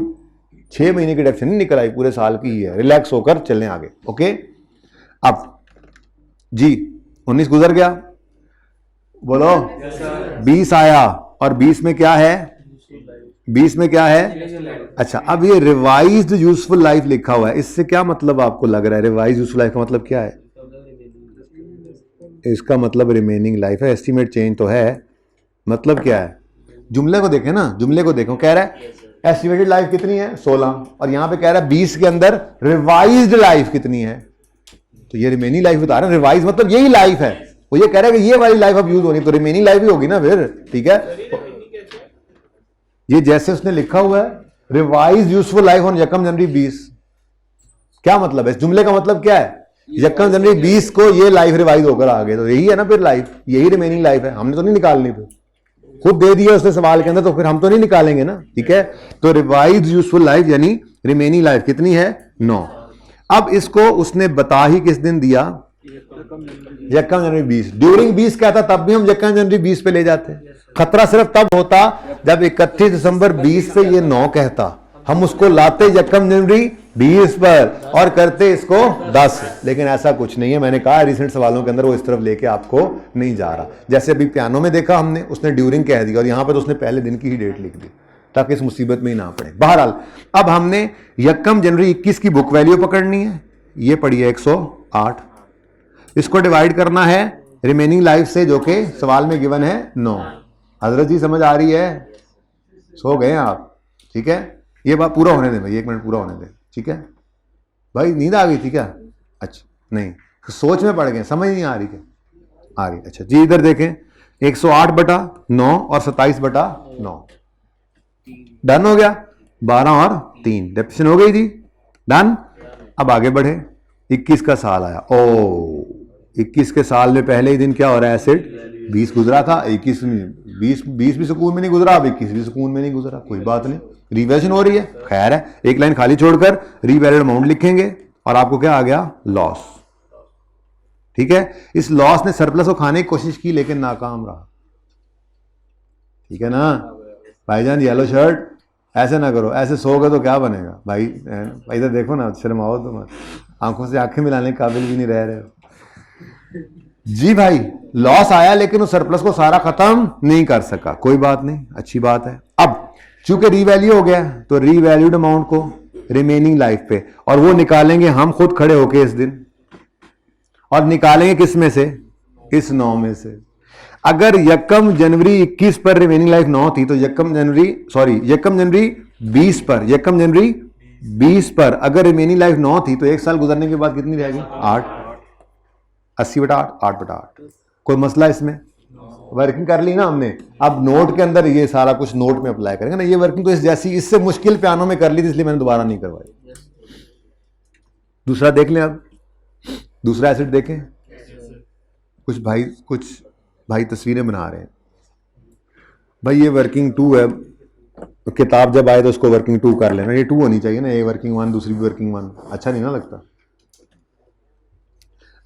6 महीने की डेप्शन नहीं निकल आई, पूरे साल की ही है। रिलैक्स होकर चलें आगे, ओके। अब जी 19 गुजर गया, बोलो 20 आया, और 20 में क्या है, 20 में क्या है? अच्छा, अब ये रिवाइज्ड यूजफुल लाइफ लिखा हुआ है, इससे क्या मतलब आपको लग रहा है? रिवाइज्ड यूजफुल लाइफ का मतलब क्या है? इसका मतलब रिमेनिंग लाइफ है। एस्टीमेट चेंज तो है, मतलब क्या है? जुमले को देखें ना, जुमले को देखो, कह रहा है एस्टिमेटेड लाइफ कितनी है 16, और यहां पे कह रहा है 20 के अंदर रिवाइज्ड लाइफ कितनी है। तो ये रिमेनिंग लाइफ बता रहा है, रिवाइज मतलब यही लाइफ है। वो ये कह रहा है कि ये वाली लाइफ अब यूज होनी, तो रिमेनिंग लाइफ ही होगी ना फिर, ठीक है। ये जैसे उसने लिखा हुआ है रिवाइज यूजफुल लाइफ ऑन यकम जनवरी 20, क्या मतलब है इस जुमले का? मतलब क्या है? यकम जनवरी 20 को ये लाइफ रिवाइज होकर आ गए, तो यही है ना फिर लाइफ, यही रिमेनिंग लाइफ है। हमने तो नहीं निकालनी, फिर खुद दे दिया उसने सवाल के अंदर, तो फिर हम तो नहीं निकालेंगे ना, ठीक है। तो रिवाइज यूजफुल लाइफ यानी रिमेनिंग लाइफ कितनी है? 9। अब इसको उसने बता ही किस दिन दिया? यकम जनवरी 20। ड्यूरिंग 20 क्या था, तब भी हम यकम जनवरी 20 पे ले जाते। खतरा सिर्फ तब होता जब 31 दिसंबर 20 से ये 9 कहता, हम उसको लाते यकम जनवरी 20 पर और करते इसको 10। लेकिन ऐसा कुछ नहीं है, मैंने कहा रिसेंट सवालों के अंदर वो इस तरफ लेके आपको नहीं जा रहा। जैसे अभी पियानो में देखा हमने, उसने ड्यूरिंग कह दिया और यहां पर तो उसने पहले दिन की ही डेट लिख दी ताकि इस मुसीबत में ही ना पड़े। बहरहाल अब हमने यकम जनवरी 21 की बुक वैल्यू पकड़नी है, ये पड़ी है 108। इसको डिवाइड करना है रिमेनिंग लाइफ से, जो कि सवाल में गिवन है 9। हजरत जी समझ आ रही है? सो गए आप, ठीक है। ये बात पूरा होने दें भाई, 1 मिनट पूरा होने दें, ठीक है भाई। नींद आ गई थी क्या? अच्छा नहीं, सोच में पड़ गए, समझ नहीं आ रही क्या? आ रही। अच्छा जी, इधर देखें 108/9 और 27/9 डन हो गया। 12 और 3 डेप्रिसिएशन हो गई थी, डन। अब आगे बढ़े, 21 का साल आया, ओ 21 के साल में पहले ही दिन क्या हो रहा है, एसेट 20 गुजरा था, 21 में 20 भी सुकून में नहीं गुजरा, अब 21 भी सुकून में नहीं गुजरा, कोई बात नहीं, रिवैल्यूएशन हो रही है, खैर है। एक लाइन खाली छोड़कर रीवैल्यूड अमाउंट लिखेंगे और आपको क्या आ गया, लॉस। ठीक है, इस लॉस ने सरप्लस को खाने की कोशिश की लेकिन नाकाम रहा। ठीक है ना भाईजान, येलो शर्ट ऐसे ना करो, ऐसे सोओगे तो क्या बनेगा भाई, इधर देखो ना, शर्माओ तो मत, आंखों से आंखें मिलाने के काबिल भी नहीं रह रहे हो जी भाई। लॉस आया लेकिन उस सरप्लस को सारा खत्म नहीं कर सका, कोई बात नहीं, अच्छी बात है। अब चूंकि रीवैल्यू हो गया तो रीवैल्यूड अमाउंट को रिमेनिंग लाइफ पे, और वो निकालेंगे हम खुद खड़े होके इस दिन, और निकालेंगे किस में से, इस 9 में से। अगर यकम जनवरी 21 पर रिमेनिंग लाइफ 9 थी तो यकम जनवरी 20 पर, यकम जनवरी 20 पर अगर रिमेनिंग लाइफ 9 थी तो एक साल गुजरने के बाद कितनी रहेगी, 8, 80/8, 8/8। कोई मसला इसमें, वर्किंग कर ली ना हमने। अब नोट के अंदर ये सारा कुछ नोट में अप्लाई करेंगे ना, ये वर्किंग तो इस जैसी, इससे मुश्किल पियानो में कर ली थी इसलिए मैंने दोबारा नहीं करवाई। दूसरा देख लें, अब दूसरा एसिड देखें। कुछ भाई तस्वीरें बना रहे हैं, भाई ये वर्किंग 2 है, तो किताब जब आए तो उसको वर्किंग 2 कर लेना, ये 2 होनी चाहिए ना, ये वर्किंग 1 दूसरी भी वर्किंग 1, अच्छा नहीं ना लगता।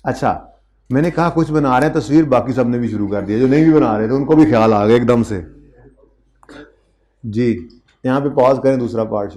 अच्छा मैंने कहा कुछ बना रहे हैं तस्वीर, बाकी सबने भी शुरू कर दिया, जो नहीं भी बना रहे थे उनको भी ख्याल आ गया एकदम से जी। यहाँ पे पॉज करें, दूसरा पार्ट शुरू